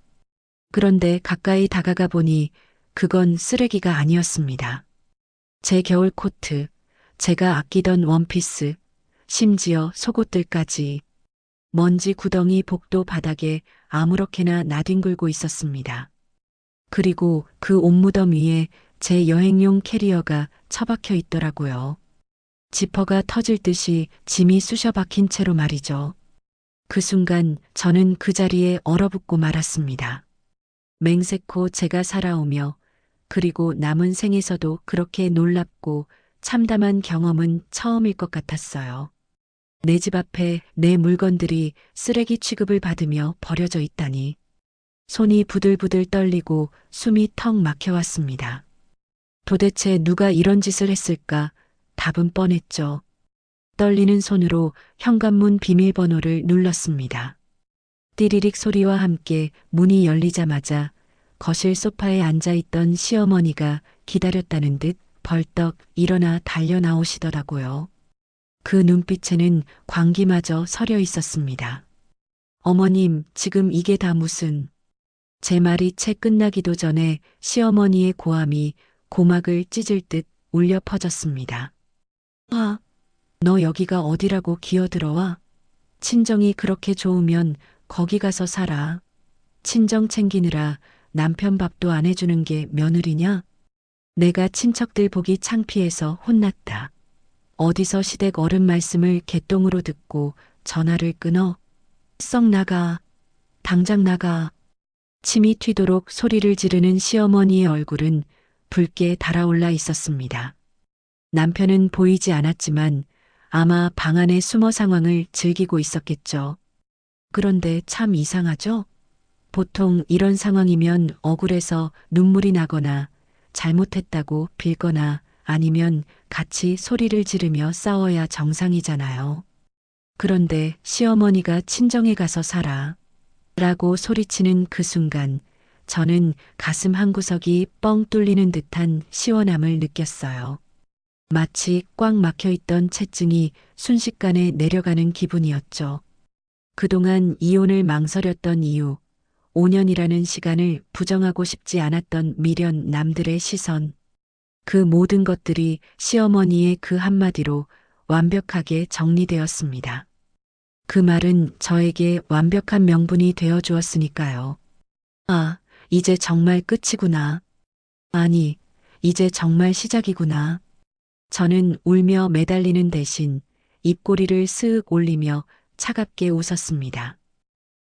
그런데 가까이 다가가 보니 그건 쓰레기가 아니었습니다. 제 겨울 코트, 제가 아끼던 원피스, 심지어 속옷들까지 먼지 구덩이 복도 바닥에 아무렇게나 나뒹굴고 있었습니다. 그리고 그 옷무덤 위에 제 여행용 캐리어가 처박혀 있더라고요. 지퍼가 터질 듯이 짐이 쑤셔 박힌 채로 말이죠. 그 순간 저는 그 자리에 얼어붙고 말았습니다. 맹세코 제가 살아오며 그리고 남은 생에서도 그렇게 놀랍고 참담한 경험은 처음일 것 같았어요. 내 집 앞에 내 물건들이 쓰레기 취급을 받으며 버려져 있다니. 손이 부들부들 떨리고 숨이 턱 막혀왔습니다. 도대체 누가 이런 짓을 했을까? 답은 뻔했죠. 떨리는 손으로 현관문 비밀번호를 눌렀습니다. 띠리릭 소리와 함께 문이 열리자마자 거실 소파에 앉아있던 시어머니가 기다렸다는 듯 벌떡 일어나 달려 나오시더라고요. 그 눈빛에는 광기마저 서려 있었습니다. 어머님, 지금 이게 다 무슨... 제 말이 채 끝나기도 전에 시어머니의 고함이 고막을 찢을 듯 울려 퍼졌습니다. 아, 너 여기가 어디라고 기어들어와? 친정이 그렇게 좋으면 거기 가서 살아. 친정 챙기느라 남편 밥도 안 해주는 게 며느리냐? 내가 친척들 보기 창피해서 혼났다. 어디서 시댁 어른 말씀을 개똥으로 듣고 전화를 끊어? 썩 나가. 당장 나가. 침이 튀도록 소리를 지르는 시어머니의 얼굴은 붉게 달아올라 있었습니다. 남편은 보이지 않았지만 아마 방 안의 숨어 상황을 즐기고 있었겠죠. 그런데 참 이상하죠? 보통 이런 상황이면 억울해서 눈물이 나거나 잘못했다고 빌거나 아니면 같이 소리를 지르며 싸워야 정상이잖아요. 그런데 시어머니가 친정에 가서 살아 라고 소리치는 그 순간 저는 가슴 한구석이 뻥 뚫리는 듯한 시원함을 느꼈어요. 마치 꽉 막혀있던 체증이 순식간에 내려가는 기분이었죠. 그동안 이혼을 망설였던 이유, 5년이라는 시간을 부정하고 싶지 않았던 미련 남들의 시선, 그 모든 것들이 시어머니의 그 한마디로 완벽하게 정리되었습니다. 그 말은 저에게 완벽한 명분이 되어 주었으니까요. 아, 이제 정말 끝이구나. 아니, 이제 정말 시작이구나. 저는 울며 매달리는 대신 입꼬리를 쓱 올리며 차갑게 웃었습니다.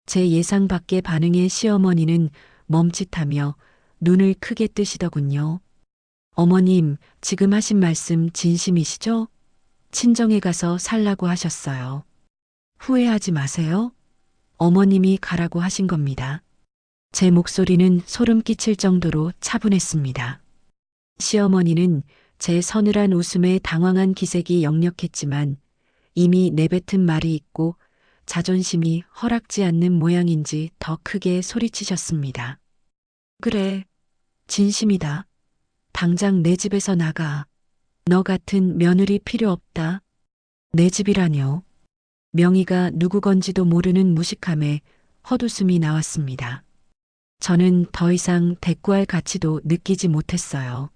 제 예상 밖의 반응에 시어머니는 멈칫하며 눈을 크게 뜨시더군요. 어머님, 지금 하신 말씀 진심이시죠? 친정에 가서 살라고 하셨어요. 후회하지 마세요. 어머님이 가라고 하신 겁니다. 제 목소리는 소름 끼칠 정도로 차분했습니다. 시어머니는 제 서늘한 웃음에 당황한 기색이 역력했지만 이미 내뱉은 말이 있고 자존심이 허락지 않는 모양인지 더 크게 소리치셨습니다. 그래, 진심이다. 당장 내 집에서 나가. 너 같은 며느리 필요 없다. 내 집이라뇨. 명의가 누구 건지도 모르는 무식함에 헛웃음이 나왔습니다. 저는 더 이상 대꾸할 가치도 느끼지 못했어요.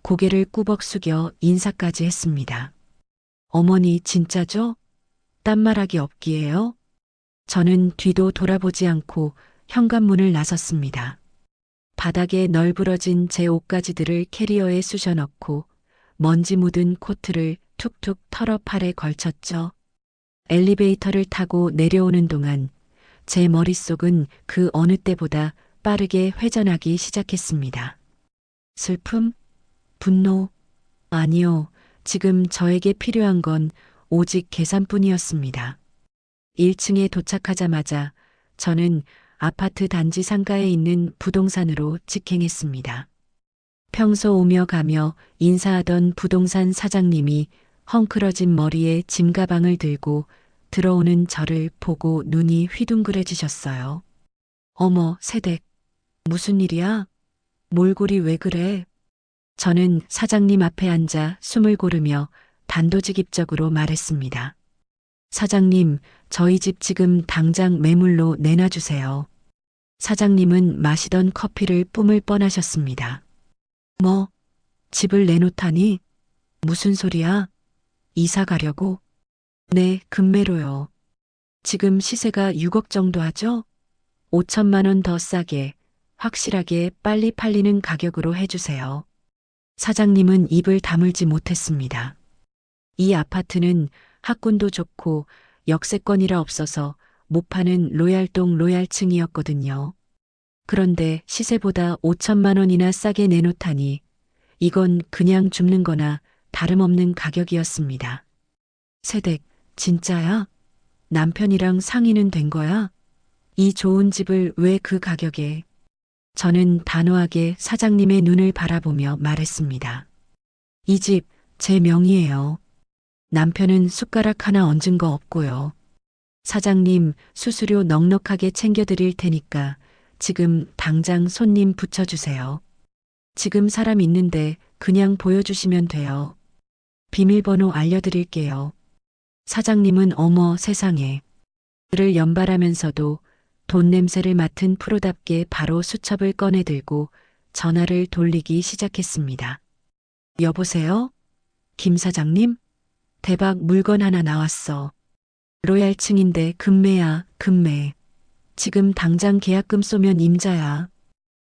고개를 꾸벅 숙여 인사까지 했습니다. 어머니 진짜죠? 딴말하기 없기에요? 저는 뒤도 돌아보지 않고 현관문을 나섰습니다. 바닥에 널브러진 제 옷가지들을 캐리어에 쑤셔 넣고 먼지 묻은 코트를 툭툭 털어 팔에 걸쳤죠. 엘리베이터를 타고 내려오는 동안 제 머릿속은 그 어느 때보다 빠르게 회전하기 시작했습니다. 슬픔? 분노? 아니요. 지금 저에게 필요한 건 오직 계산뿐이었습니다. 1층에 도착하자마자 저는 아파트 단지 상가에 있는 부동산으로 직행했습니다. 평소 오며 가며 인사하던 부동산 사장님이 헝클어진 머리에 짐가방을 들고 들어오는 저를 보고 눈이 휘둥그레지셨어요. 어머, 세댁. 무슨 일이야? 몰골이 왜 그래? 저는 사장님 앞에 앉아 숨을 고르며 단도직입적으로 말했습니다. 사장님, 저희 집 지금 당장 매물로 내놔주세요. 사장님은 마시던 커피를 뿜을 뻔하셨습니다. 뭐, 집을 내놓다니? 무슨 소리야? 이사 가려고? 네, 금매로요. 지금 시세가 6억 정도 하죠? 5천만 원 더 싸게, 확실하게 빨리 팔리는 가격으로 해주세요. 사장님은 입을 다물지 못했습니다. 이 아파트는 학군도 좋고 역세권이라 없어서 못 파는 로얄동 로얄층이었거든요. 그런데 시세보다 5천만 원이나 싸게 내놓다니 이건 그냥 줍는 거나 다름없는 가격이었습니다. 세댁, 진짜야? 남편이랑 상의는 된 거야? 이 좋은 집을 왜 그 가격에? 저는 단호하게 사장님의 눈을 바라보며 말했습니다. 이 집 제 명의예요. 남편은 숟가락 하나 얹은 거 없고요. 사장님, 수수료 넉넉하게 챙겨드릴 테니까 지금 당장 손님 붙여주세요. 지금 사람 있는데 그냥 보여주시면 돼요. 비밀번호 알려드릴게요. 사장님은 어머 세상에. 를 연발하면서도 돈 냄새를 맡은 프로답게 바로 수첩을 꺼내 들고 전화를 돌리기 시작했습니다. 여보세요? 김 사장님? 대박 물건 하나 나왔어. 로얄층인데 금매야, 금매. 지금 당장 계약금 쏘면 임자야.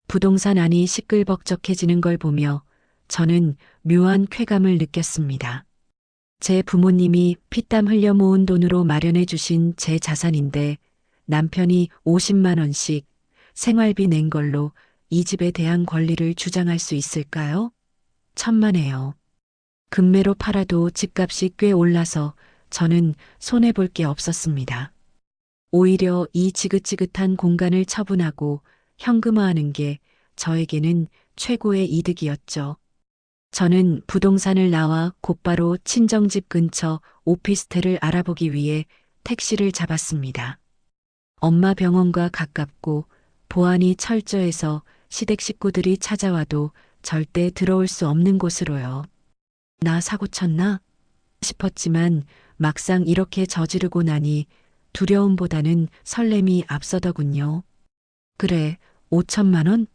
부동산 안이 시끌벅적해지는 걸 보며 저는 묘한 쾌감을 느꼈습니다. 제 부모님이 피땀 흘려 모은 돈으로 마련해 주신 제 자산인데 남편이 50만 원씩 생활비 낸 걸로 이 집에 대한 권리를 주장할 수 있을까요? 천만에요. 금매로 팔아도 집값이 꽤 올라서 저는 손해볼 게 없었습니다. 오히려 이 지긋지긋한 공간을 처분하고 현금화하는 게 저에게는 최고의 이득이었죠. 저는 부동산을 나와 곧바로 친정집 근처 오피스텔을 알아보기 위해 택시를 잡았습니다. 엄마 병원과 가깝고 보안이 철저해서 시댁 식구들이 찾아와도 절대 들어올 수 없는 곳으로요. 나 사고 쳤나? 싶었지만 막상 이렇게 저지르고 나니 두려움보다는 설렘이 앞서더군요. 그래, 5천만 원?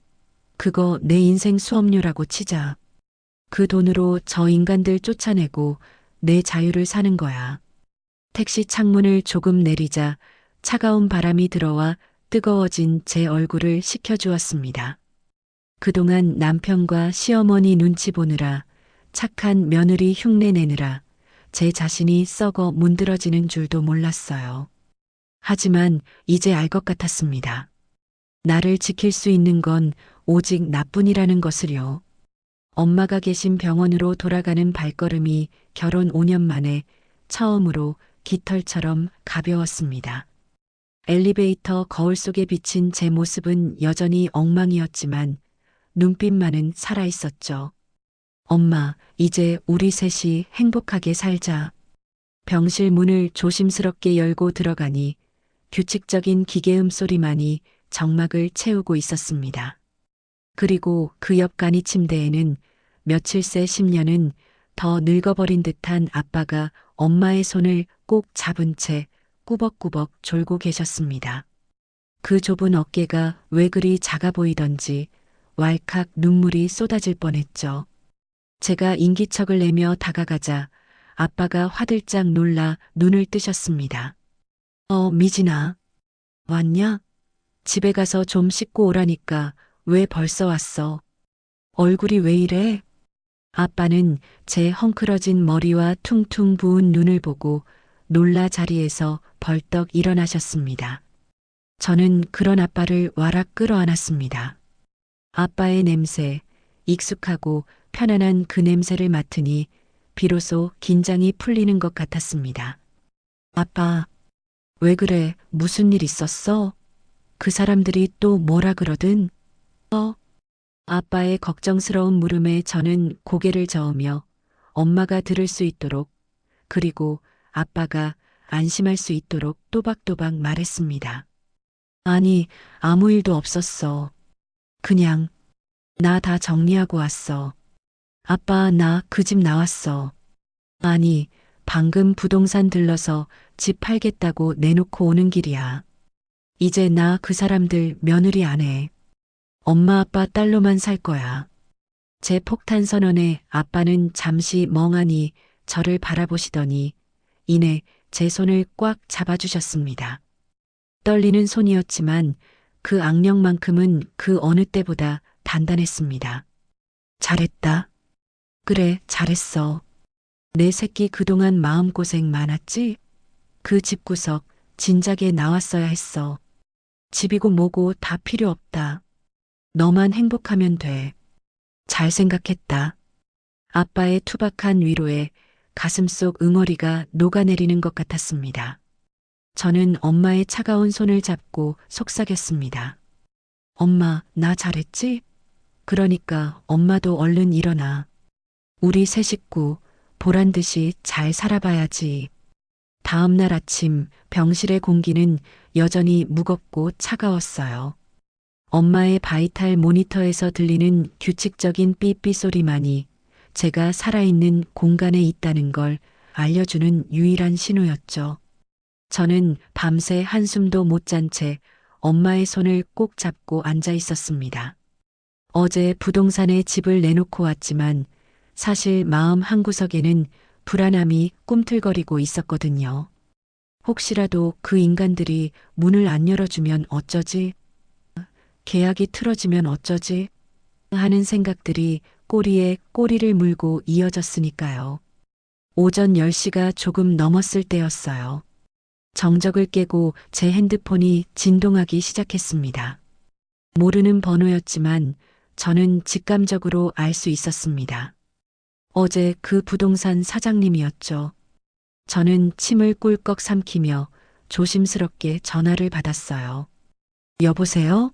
그거 내 인생 수업료라고 치자. 그 돈으로 저 인간들 쫓아내고 내 자유를 사는 거야. 택시 창문을 조금 내리자 차가운 바람이 들어와 뜨거워진 제 얼굴을 식혀주었습니다. 그동안 남편과 시어머니 눈치 보느라 착한 며느리 흉내 내느라 제 자신이 썩어 문드러지는 줄도 몰랐어요. 하지만 이제 알 것 같았습니다. 나를 지킬 수 있는 건 오직 나뿐이라는 것을요. 엄마가 계신 병원으로 돌아가는 발걸음이 결혼 5년 만에 처음으로 깃털처럼 가벼웠습니다. 엘리베이터 거울 속에 비친 제 모습은 여전히 엉망이었지만 눈빛만은 살아있었죠. 엄마, 이제 우리 셋이 행복하게 살자. 병실 문을 조심스럽게 열고 들어가니 규칙적인 기계음 소리만이 정막을 채우고 있었습니다. 그리고 그 옆 간이 침대에는 며칠 새 10년은 더 늙어버린 듯한 아빠가 엄마의 손을 꼭 잡은 채 꾸벅꾸벅 졸고 계셨습니다. 그 좁은 어깨가 왜 그리 작아 보이던지 왈칵 눈물이 쏟아질 뻔했죠. 제가 인기척을 내며 다가가자 아빠가 화들짝 놀라 눈을 뜨셨습니다. 미진아. 왔냐? 집에 가서 좀 씻고 오라니까 왜 벌써 왔어? 얼굴이 왜 이래? 아빠는 제 헝클어진 머리와 퉁퉁 부은 눈을 보고 놀라 자리에서 벌떡 일어나셨습니다. 저는 그런 아빠를 와락 끌어안았습니다. 아빠의 냄새, 익숙하고 편안한 그 냄새를 맡으니 비로소 긴장이 풀리는 것 같았습니다. 아빠, 왜 그래? 무슨 일 있었어? 그 사람들이 또 뭐라 그러든? 아빠의 걱정스러운 물음에 저는 고개를 저으며 엄마가 들을 수 있도록 그리고 아빠가 안심할 수 있도록 또박또박 말했습니다. 아니, 아무 일도 없었어. 그냥 나 다 정리하고 왔어. 아빠, 나 그 집 나왔어. 아니, 방금 부동산 들러서 집 팔겠다고 내놓고 오는 길이야. 이제 나 그 사람들 며느리 안 해. 엄마 아빠 딸로만 살 거야. 제 폭탄 선언에 아빠는 잠시 멍하니 저를 바라보시더니 이내 제 손을 꽉 잡아주셨습니다. 떨리는 손이었지만 그 악령만큼은 그 어느 때보다 단단했습니다. 잘했다. 그래, 잘했어. 내 새끼 그동안 마음고생 많았지? 그 집구석 진작에 나왔어야 했어. 집이고 뭐고 다 필요 없다. 너만 행복하면 돼. 잘 생각했다. 아빠의 투박한 위로에 가슴속 응어리가 녹아내리는 것 같았습니다. 저는 엄마의 차가운 손을 잡고 속삭였습니다. 엄마, 나 잘했지? 그러니까 엄마도 얼른 일어나. 우리 세 식구 보란 듯이 잘 살아봐야지. 다음 날 아침 병실의 공기는 여전히 무겁고 차가웠어요. 엄마의 바이탈 모니터에서 들리는 규칙적인 삐삐 소리만이 제가 살아있는 공간에 있다는 걸 알려주는 유일한 신호였죠. 저는 밤새 한숨도 못 잔 채 엄마의 손을 꼭 잡고 앉아 있었습니다. 어제 부동산에 집을 내놓고 왔지만 사실 마음 한구석에는 불안함이 꿈틀거리고 있었거든요. 혹시라도 그 인간들이 문을 안 열어주면 어쩌지? 계약이 틀어지면 어쩌지? 하는 생각들이 꼬리에 꼬리를 물고 이어졌으니까요. 오전 10시가 조금 넘었을 때였어요. 정적을 깨고 제 핸드폰이 진동하기 시작했습니다. 모르는 번호였지만 저는 직감적으로 알 수 있었습니다. 어제 그 부동산 사장님이었죠. 저는 침을 꿀꺽 삼키며 조심스럽게 전화를 받았어요. 여보세요?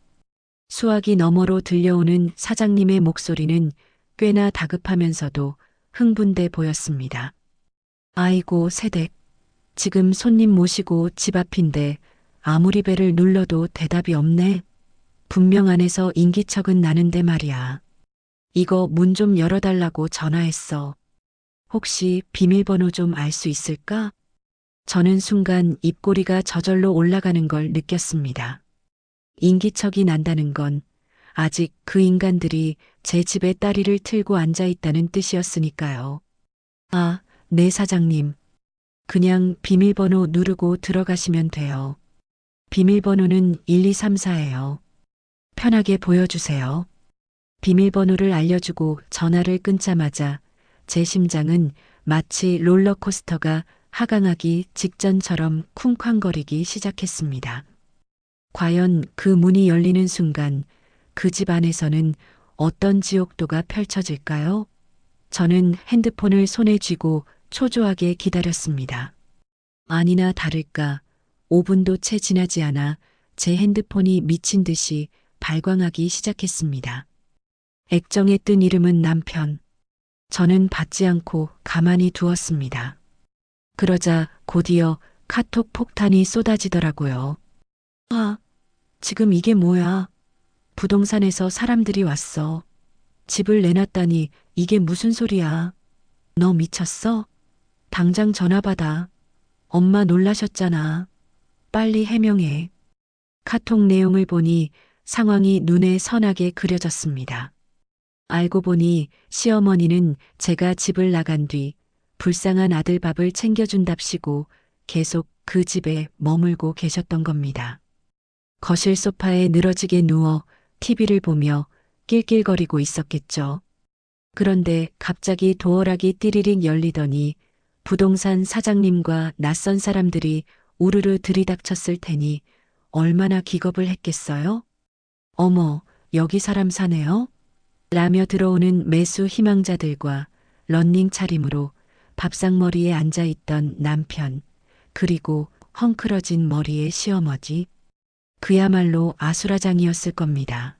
수화기 너머로 들려오는 사장님의 목소리는 꽤나 다급하면서도 흥분돼 보였습니다. 아이고, 새댁. 지금 손님 모시고 집 앞인데 아무리 배를 눌러도 대답이 없네. 분명 안에서 인기척은 나는데 말이야. 이거 문 좀 열어달라고 전화했어. 혹시 비밀번호 좀 알 수 있을까? 저는 순간 입꼬리가 저절로 올라가는 걸 느꼈습니다. 인기척이 난다는 건 아직 그 인간들이 제 집에 따리를 틀고 앉아 있다는 뜻이었으니까요. 아, 네 사장님. 그냥 비밀번호 누르고 들어가시면 돼요. 비밀번호는 1234예요. 편하게 보여주세요. 비밀번호를 알려주고 전화를 끊자마자 제 심장은 마치 롤러코스터가 하강하기 직전처럼 쿵쾅거리기 시작했습니다. 과연 그 문이 열리는 순간 그 집 안에서는 어떤 지옥도가 펼쳐질까요? 저는 핸드폰을 손에 쥐고 초조하게 기다렸습니다. 아니나 다를까 5분도 채 지나지 않아 제 핸드폰이 미친 듯이 발광하기 시작했습니다. 액정에 뜬 이름은 남편. 저는 받지 않고 가만히 두었습니다. 그러자 곧이어 카톡 폭탄이 쏟아지더라고요. 아, 지금 이게 뭐야? 부동산에서 사람들이 왔어. 집을 내놨다니 이게 무슨 소리야? 너 미쳤어? 당장 전화 받아. 엄마 놀라셨잖아. 빨리 해명해. 카톡 내용을 보니 상황이 눈에 선하게 그려졌습니다. 알고 보니 시어머니는 제가 집을 나간 뒤 불쌍한 아들 밥을 챙겨준답시고 계속 그 집에 머물고 계셨던 겁니다. 거실 소파에 늘어지게 누워 TV를 보며 낄낄거리고 있었겠죠. 그런데 갑자기 도어락이 띠리릭 열리더니 부동산 사장님과 낯선 사람들이 우르르 들이닥쳤을 테니 얼마나 기겁을 했겠어요? 어머, 여기 사람 사네요? 라며 들어오는 매수 희망자들과 런닝 차림으로 밥상머리에 앉아있던 남편, 그리고 헝클어진 머리의 시어머니. 그야말로 아수라장이었을 겁니다.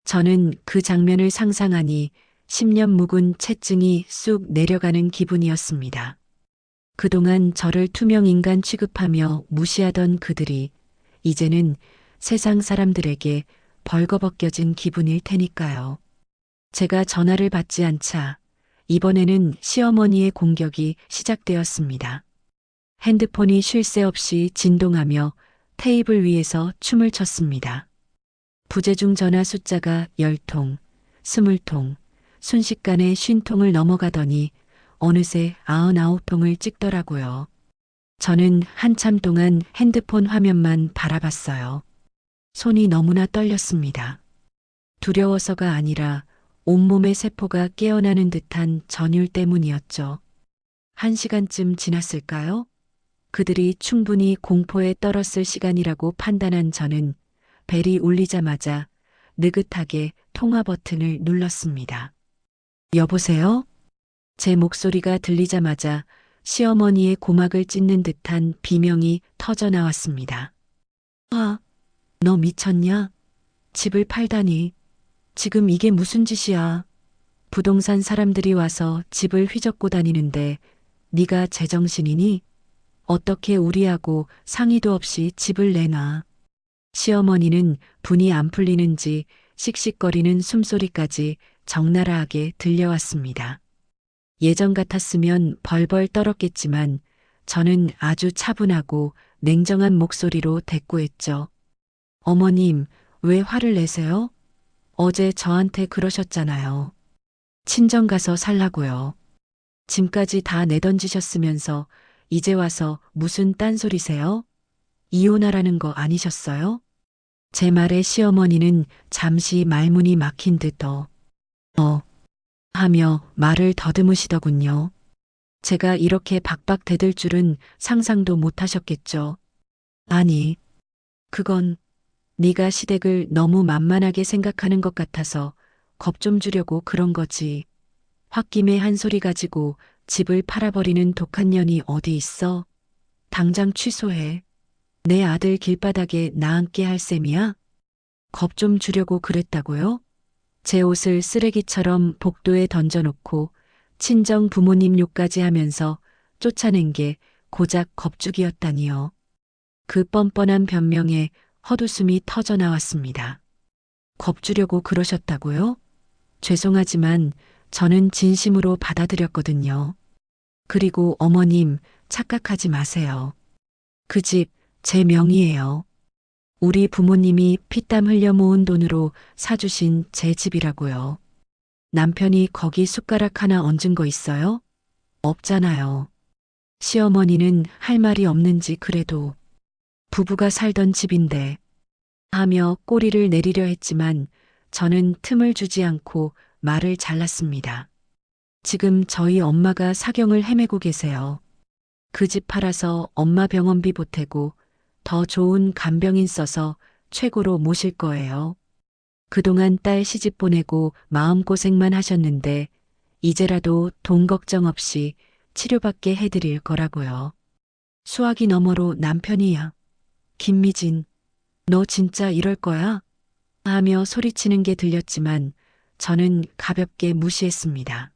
저는 그 장면을 상상하니 10년 묵은 체증이 쑥 내려가는 기분이었습니다. 그동안 저를 투명 인간 취급하며 무시하던 그들이 이제는 세상 사람들에게 벌거벗겨진 기분일 테니까요. 제가 전화를 받지 않자 이번에는 시어머니의 공격이 시작되었습니다. 핸드폰이 쉴 새 없이 진동하며 테이블 위에서 춤을 췄습니다. 부재중 전화 숫자가 10통, 20통, 순식간에 50통을 넘어가더니 어느새 99통을 찍더라고요. 저는 한참 동안 핸드폰 화면만 바라봤어요. 손이 너무나 떨렸습니다. 두려워서가 아니라 온몸의 세포가 깨어나는 듯한 전율 때문이었죠. 1시간쯤 지났을까요? 그들이 충분히 공포에 떨었을 시간이라고 판단한 저는 벨이 울리자마자 느긋하게 통화 버튼을 눌렀습니다. 여보세요? 제 목소리가 들리자마자 시어머니의 고막을 찢는 듯한 비명이 터져 나왔습니다. 아, 너 미쳤냐? 집을 팔다니. 지금 이게 무슨 짓이야? 부동산 사람들이 와서 집을 휘젓고 다니는데 네가 제정신이니? 어떻게 우리하고 상의도 없이 집을 내놔? 시어머니는 분이 안 풀리는지 씩씩거리는 숨소리까지 적나라하게 들려왔습니다. 예전 같았으면 벌벌 떨었겠지만 저는 아주 차분하고 냉정한 목소리로 대꾸했죠. 어머님, 왜 화를 내세요? 어제 저한테 그러셨잖아요. 친정 가서 살라고요. 짐까지 다 내던지셨으면서 이제 와서 무슨 딴소리세요? 이혼하라는 거 아니셨어요? 제 말에 시어머니는 잠시 말문이 막힌 듯 하며 말을 더듬으시더군요. 제가 이렇게 박박 대들 줄은 상상도 못 하셨겠죠. 아니, 그건 네가 시댁을 너무 만만하게 생각하는 것 같아서 겁 좀 주려고 그런 거지. 홧김에 한 소리 가지고 집을 팔아버리는 독한 년이 어디 있어? 당장 취소해. 내 아들 길바닥에 나앉게 할 셈이야? 겁 좀 주려고 그랬다고요? 제 옷을 쓰레기처럼 복도에 던져놓고 친정 부모님 욕까지 하면서 쫓아낸 게 고작 겁주기였다니요. 그 뻔뻔한 변명에 헛웃음이 터져 나왔습니다. 겁주려고 그러셨다고요? 죄송하지만 저는 진심으로 받아들였거든요. 그리고 어머님 착각하지 마세요. 그 집 제 명의예요. 우리 부모님이 피땀 흘려 모은 돈으로 사주신 제 집이라고요. 남편이 거기 숟가락 하나 얹은 거 있어요? 없잖아요. 시어머니는 할 말이 없는지 그래도 부부가 살던 집인데 하며 꼬리를 내리려 했지만 저는 틈을 주지 않고 말을 잘랐습니다. 지금 저희 엄마가 사경을 헤매고 계세요. 그 집 팔아서 엄마 병원비 보태고 더 좋은 간병인 써서 최고로 모실 거예요. 그동안 딸 시집 보내고 마음고생만 하셨는데 이제라도 돈 걱정 없이 치료받게 해드릴 거라고요. 수화기 너머로 남편이야. 김미진, 너 진짜 이럴 거야? 하며 소리치는 게 들렸지만 저는 가볍게 무시했습니다.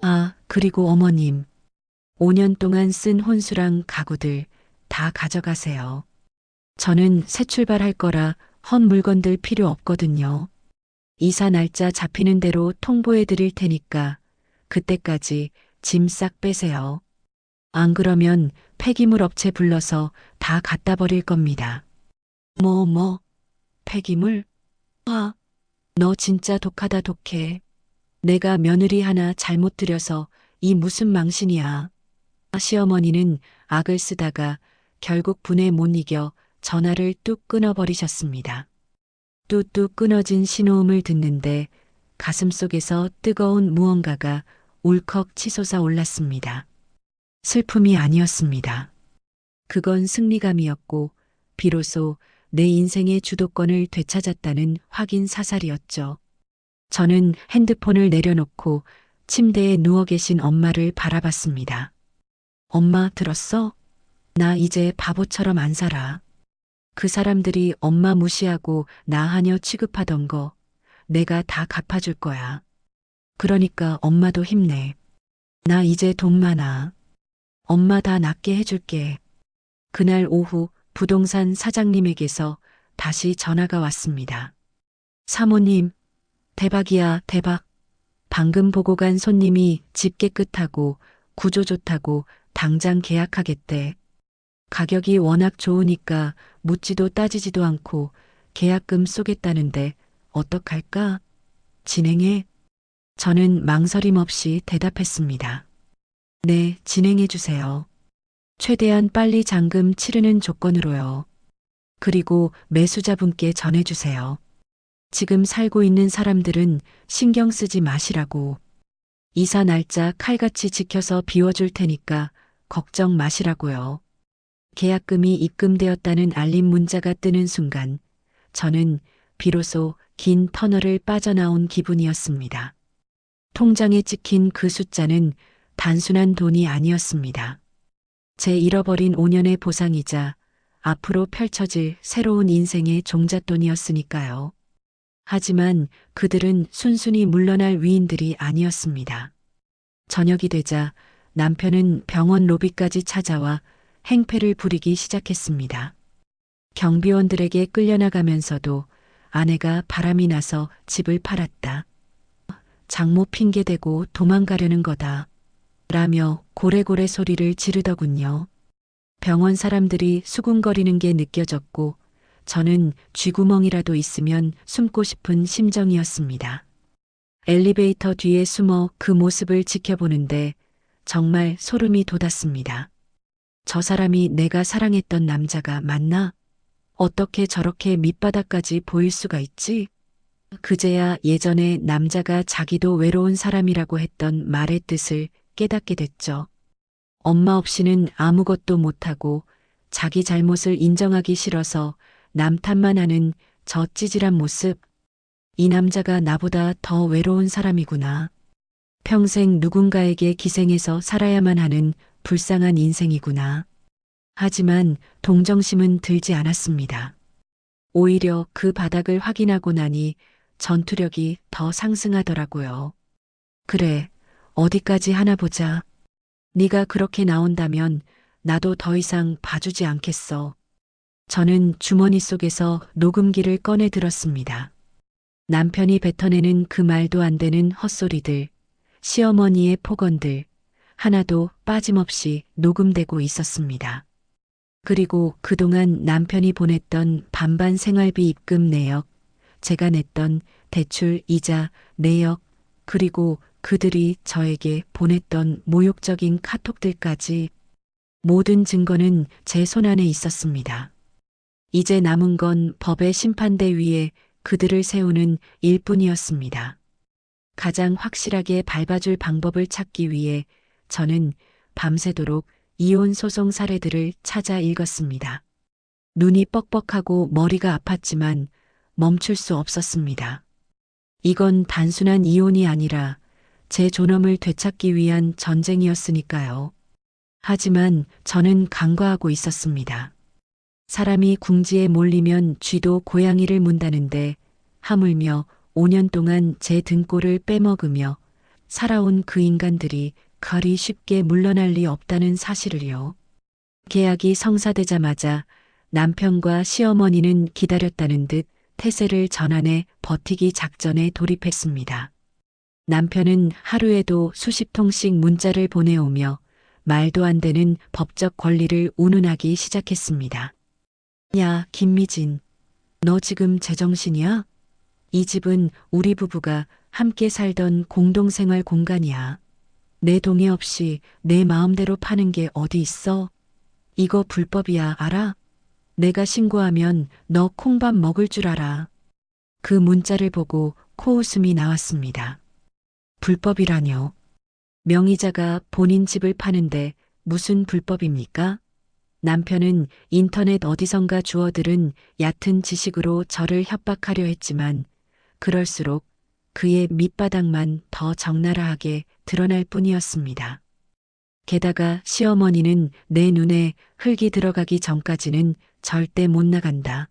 아, 그리고 어머님, 5년 동안 쓴 혼수랑 가구들 다 가져가세요. 저는 새 출발할 거라 헛 물건들 필요 없거든요. 이사 날짜 잡히는 대로 통보해 드릴 테니까 그때까지 짐 싹 빼세요. 안 그러면 폐기물 업체 불러서 다 갖다 버릴 겁니다. 폐기물? 아, 너 진짜 독하다 독해. 내가 며느리 하나 잘못 들여서 이 무슨 망신이야. 시어머니는 악을 쓰다가 결국 분에 못 이겨 전화를 뚝 끊어버리셨습니다. 뚝뚝 끊어진 신호음을 듣는데 가슴속에서 뜨거운 무언가가 울컥 치솟아 올랐습니다. 슬픔이 아니었습니다. 그건 승리감이었고 비로소 내 인생의 주도권을 되찾았다는 확인 사살이었죠. 저는 핸드폰을 내려놓고 침대에 누워 계신 엄마를 바라봤습니다. 엄마 들었어? 나 이제 바보처럼 안 살아. 그 사람들이 엄마 무시하고 나 하녀 취급하던 거 내가 다 갚아줄 거야. 그러니까 엄마도 힘내. 나 이제 돈 많아. 엄마 다 낫게 해줄게. 그날 오후 부동산 사장님에게서 다시 전화가 왔습니다. 사모님, 대박이야, 대박. 방금 보고 간 손님이 집 깨끗하고 구조 좋다고 당장 계약하겠대. 가격이 워낙 좋으니까 묻지도 따지지도 않고 계약금 쏘겠다는데 어떡할까? 진행해? 저는 망설임 없이 대답했습니다. 네, 진행해 주세요. 최대한 빨리 잔금 치르는 조건으로요. 그리고 매수자분께 전해주세요. 지금 살고 있는 사람들은 신경 쓰지 마시라고. 이사 날짜 칼같이 지켜서 비워줄 테니까 걱정 마시라고요. 계약금이 입금되었다는 알림 문자가 뜨는 순간 저는 비로소 긴 터널을 빠져나온 기분이었습니다. 통장에 찍힌 그 숫자는 단순한 돈이 아니었습니다. 제 잃어버린 5년의 보상이자 앞으로 펼쳐질 새로운 인생의 종잣돈이었으니까요. 하지만 그들은 순순히 물러날 위인들이 아니었습니다. 저녁이 되자 남편은 병원 로비까지 찾아와 행패를 부리기 시작했습니다. 경비원들에게 끌려나가면서도 아내가 바람이 나서 집을 팔았다. 장모 핑계대고 도망가려는 거다. 라며 고래고래 소리를 지르더군요. 병원 사람들이 수군거리는 게 느껴졌고 저는 쥐구멍이라도 있으면 숨고 싶은 심정이었습니다. 엘리베이터 뒤에 숨어 그 모습을 지켜보는데 정말 소름이 돋았습니다. 저 사람이 내가 사랑했던 남자가 맞나? 어떻게 저렇게 밑바닥까지 보일 수가 있지? 그제야 예전에 남자가 자기도 외로운 사람이라고 했던 말의 뜻을 깨닫게 됐죠. 엄마 없이는 아무것도 못하고 자기 잘못을 인정하기 싫어서 남 탓만 하는 저 찌질한 모습. 이 남자가 나보다 더 외로운 사람이구나. 평생 누군가에게 기생해서 살아야만 하는 불쌍한 인생이구나. 하지만 동정심은 들지 않았습니다. 오히려 그 바닥을 확인하고 나니 전투력이 더 상승하더라고요. 그래, 어디까지 하나 보자. 네가 그렇게 나온다면 나도 더 이상 봐주지 않겠어. 저는 주머니 속에서 녹음기를 꺼내 들었습니다. 남편이 뱉어내는 그 말도 안 되는 헛소리들, 시어머니의 폭언들, 하나도 빠짐없이 녹음되고 있었습니다. 그리고 그동안 남편이 보냈던 반반 생활비 입금 내역, 제가 냈던 대출 이자 내역, 그리고 그들이 저에게 보냈던 모욕적인 카톡들까지 모든 증거는 제 손안에 있었습니다. 이제 남은 건 법의 심판대 위에 그들을 세우는 일뿐이었습니다. 가장 확실하게 밟아줄 방법을 찾기 위해 저는 밤새도록 이혼 소송 사례들을 찾아 읽었습니다. 눈이 뻑뻑하고 머리가 아팠지만 멈출 수 없었습니다. 이건 단순한 이혼이 아니라 제 존엄을 되찾기 위한 전쟁이었으니까요. 하지만 저는 간과하고 있었습니다. 사람이 궁지에 몰리면 쥐도 고양이를 문다는데 하물며 5년 동안 제 등골을 빼먹으며 살아온 그 인간들이 그리 쉽게 물러날 리 없다는 사실을요. 계약이 성사되자마자 남편과 시어머니는 기다렸다는 듯 태세를 전환해 버티기 작전에 돌입했습니다. 남편은 하루에도 수십 통씩 문자를 보내오며 말도 안 되는 법적 권리를 운운하기 시작했습니다. 야, 김미진. 너 지금 제정신이야? 이 집은 우리 부부가 함께 살던 공동생활 공간이야. 내 동의 없이 내 마음대로 파는 게 어디 있어? 이거 불법이야, 알아? 내가 신고하면 너 콩밥 먹을 줄 알아. 그 문자를 보고 코웃음이 나왔습니다. 불법이라뇨. 명의자가 본인 집을 파는데 무슨 불법입니까? 남편은 인터넷 어디선가 주워들은 얕은 지식으로 저를 협박하려 했지만 그럴수록 그의 밑바닥만 더 적나라하게 드러날 뿐이었습니다. 게다가 시어머니는 내 눈에 흙이 들어가기 전까지는 절대 못 나간다.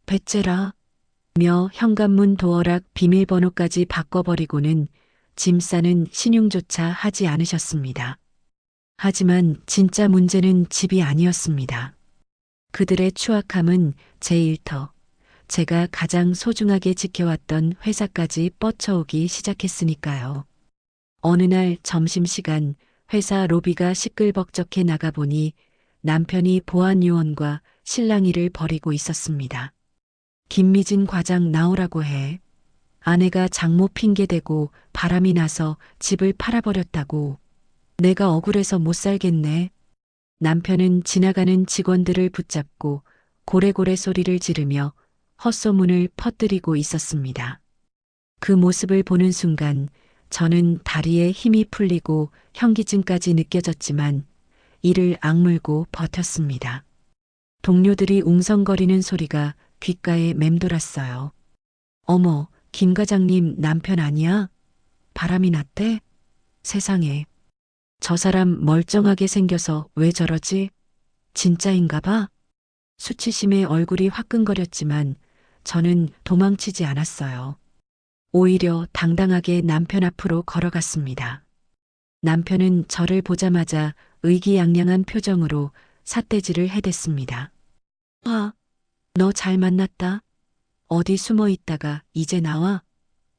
배째라. 며 현관문 도어락 비밀번호까지 바꿔버리고는 짐 싸는 신용조차 하지 않으셨습니다. 하지만 진짜 문제는 집이 아니었습니다. 그들의 추악함은 제 일터, 제가 가장 소중하게 지켜왔던 회사까지 뻗쳐오기 시작했으니까요. 어느 날 점심시간 회사 로비가 시끌벅적해 나가보니 남편이 보안요원과 실랑이를 벌이고 있었습니다. 김미진 과장 나오라고 해. 아내가 장모 핑계대고 바람이 나서 집을 팔아버렸다고. 내가 억울해서 못 살겠네. 남편은 지나가는 직원들을 붙잡고 고래고래 소리를 지르며 헛소문을 퍼뜨리고 있었습니다. 그 모습을 보는 순간 저는 다리에 힘이 풀리고 현기증까지 느껴졌지만 이를 악물고 버텼습니다. 동료들이 웅성거리는 소리가 귓가에 맴돌았어요. 어머, 김 과장님 남편 아니야? 바람이 났대? 세상에. 저 사람 멀쩡하게 생겨서 왜 저러지? 진짜인가 봐? 수치심에 얼굴이 화끈거렸지만 저는 도망치지 않았어요. 오히려 당당하게 남편 앞으로 걸어갔습니다. 남편은 저를 보자마자 의기양양한 표정으로 삿대질을 해댔습니다. 아, 너 잘 만났다. 어디 숨어 있다가 이제 나와?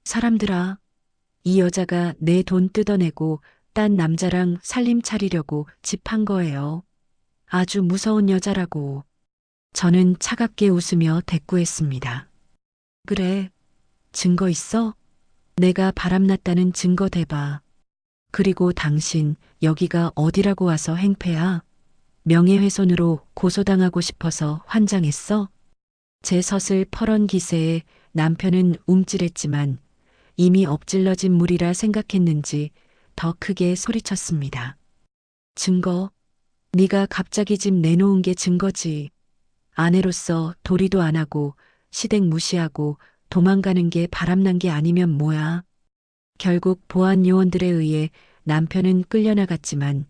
사람들아, 이 여자가 내 돈 뜯어내고 딴 남자랑 살림 차리려고 집 판 거예요. 아주 무서운 여자라고. 저는 차갑게 웃으며 대꾸했습니다. 그래, 증거 있어? 내가 바람났다는 증거 대봐. 그리고 당신 여기가 어디라고 와서 행패야? 명예훼손으로 고소당하고 싶어서 환장했어? 제 섯을 퍼런 기세에 남편은 움찔했지만 이미 엎질러진 물이라 생각했는지 더 크게 소리쳤습니다. 증거? 네가 갑자기 집 내놓은 게 증거지. 아내로서 도리도 안 하고 시댁 무시하고 도망가는 게 바람난 게 아니면 뭐야. 결국 보안 요원들에 의해 남편은 끌려나갔지만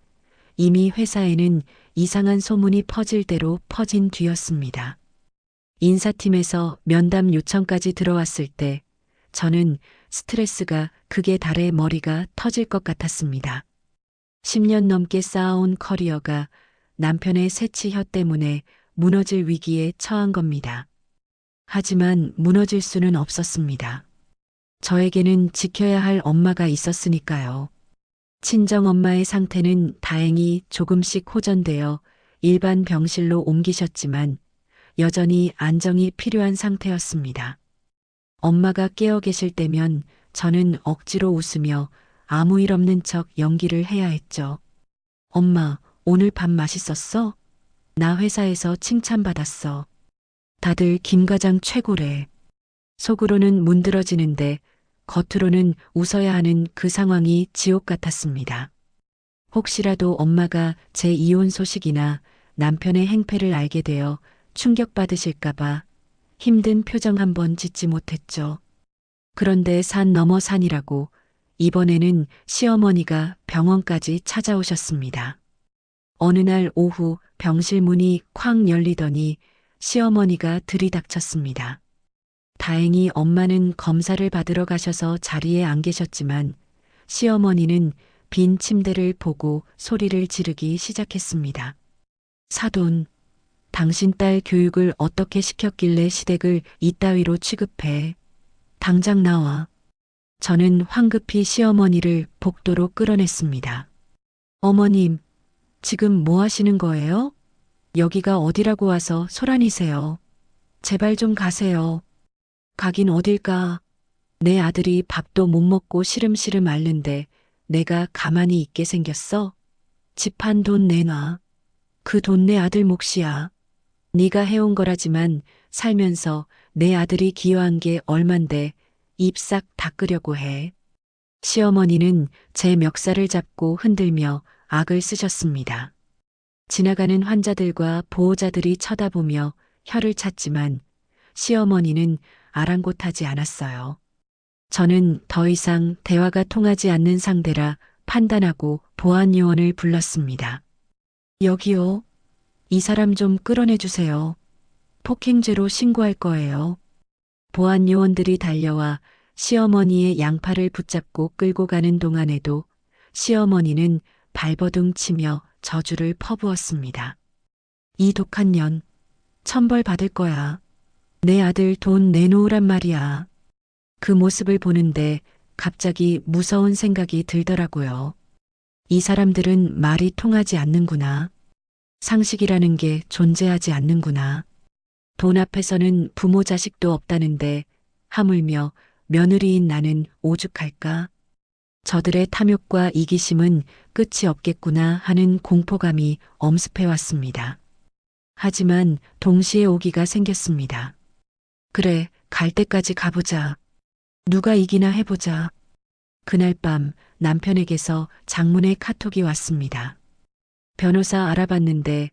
이미 회사에는 이상한 소문이 퍼질 대로 퍼진 뒤였습니다. 인사팀에서 면담 요청까지 들어왔을 때 저는 스트레스가 극에 달해 머리가 터질 것 같았습니다. 10년 넘게 쌓아온 커리어가 남편의 새치 혀 때문에 무너질 위기에 처한 겁니다. 하지만 무너질 수는 없었습니다. 저에게는 지켜야 할 엄마가 있었으니까요. 친정엄마의 상태는 다행히 조금씩 호전되어 일반 병실로 옮기셨지만 여전히 안정이 필요한 상태였습니다. 엄마가 깨어 계실 때면 저는 억지로 웃으며 아무 일 없는 척 연기를 해야 했죠. 엄마, 오늘 밥 맛있었어? 나 회사에서 칭찬받았어. 다들 김 과장 최고래. 속으로는 문드러지는데 겉으로는 웃어야 하는 그 상황이 지옥 같았습니다. 혹시라도 엄마가 제 이혼 소식이나 남편의 행패를 알게 되어 충격받으실까봐 힘든 표정 한번 짓지 못했죠. 그런데 산 넘어 산이라고 이번에는 시어머니가 병원까지 찾아오셨습니다. 어느 날 오후 병실 문이 쾅 열리더니 시어머니가 들이닥쳤습니다. 다행히 엄마는 검사를 받으러 가셔서 자리에 안 계셨지만 시어머니는 빈 침대를 보고 소리를 지르기 시작했습니다. 사돈, 당신 딸 교육을 어떻게 시켰길래 시댁을 이따위로 취급해. 당장 나와. 저는 황급히 시어머니를 복도로 끌어냈습니다. 어머님, 지금 뭐 하시는 거예요? 여기가 어디라고 와서 소란이세요. 제발 좀 가세요. 가긴 어딜까. 내 아들이 밥도 못 먹고 시름시름 앓는데 내가 가만히 있게 생겼어? 집 한 돈 내놔. 그 돈 내 아들 몫이야. 네가 해온 거라지만 살면서 내 아들이 기여한 게 얼만데 입 싹 닦으려고 해. 시어머니는 제 멱살을 잡고 흔들며 악을 쓰셨습니다. 지나가는 환자들과 보호자들이 쳐다보며 혀를 찼지만 시어머니는 아랑곳하지 않았어요. 저는 더 이상 대화가 통하지 않는 상대라 판단하고 보안요원을 불렀습니다. 여기요. 이 사람 좀 끌어내주세요. 폭행죄로 신고할 거예요. 보안요원들이 달려와 시어머니의 양팔을 붙잡고 끌고 가는 동안에도 시어머니는 발버둥 치며 저주를 퍼부었습니다. 이 독한 년, 천벌 받을 거야. 내 아들 돈 내놓으란 말이야. 그 모습을 보는데 갑자기 무서운 생각이 들더라고요. 이 사람들은 말이 통하지 않는구나. 상식이라는 게 존재하지 않는구나. 돈 앞에서는 부모 자식도 없다는데 하물며 며느리인 나는 오죽할까? 저들의 탐욕과 이기심은 끝이 없겠구나 하는 공포감이 엄습해왔습니다. 하지만 동시에 오기가 생겼습니다. 그래, 갈 때까지 가보자. 누가 이기나 해보자. 그날 밤 남편에게서 장문의 카톡이 왔습니다. 변호사 알아봤는데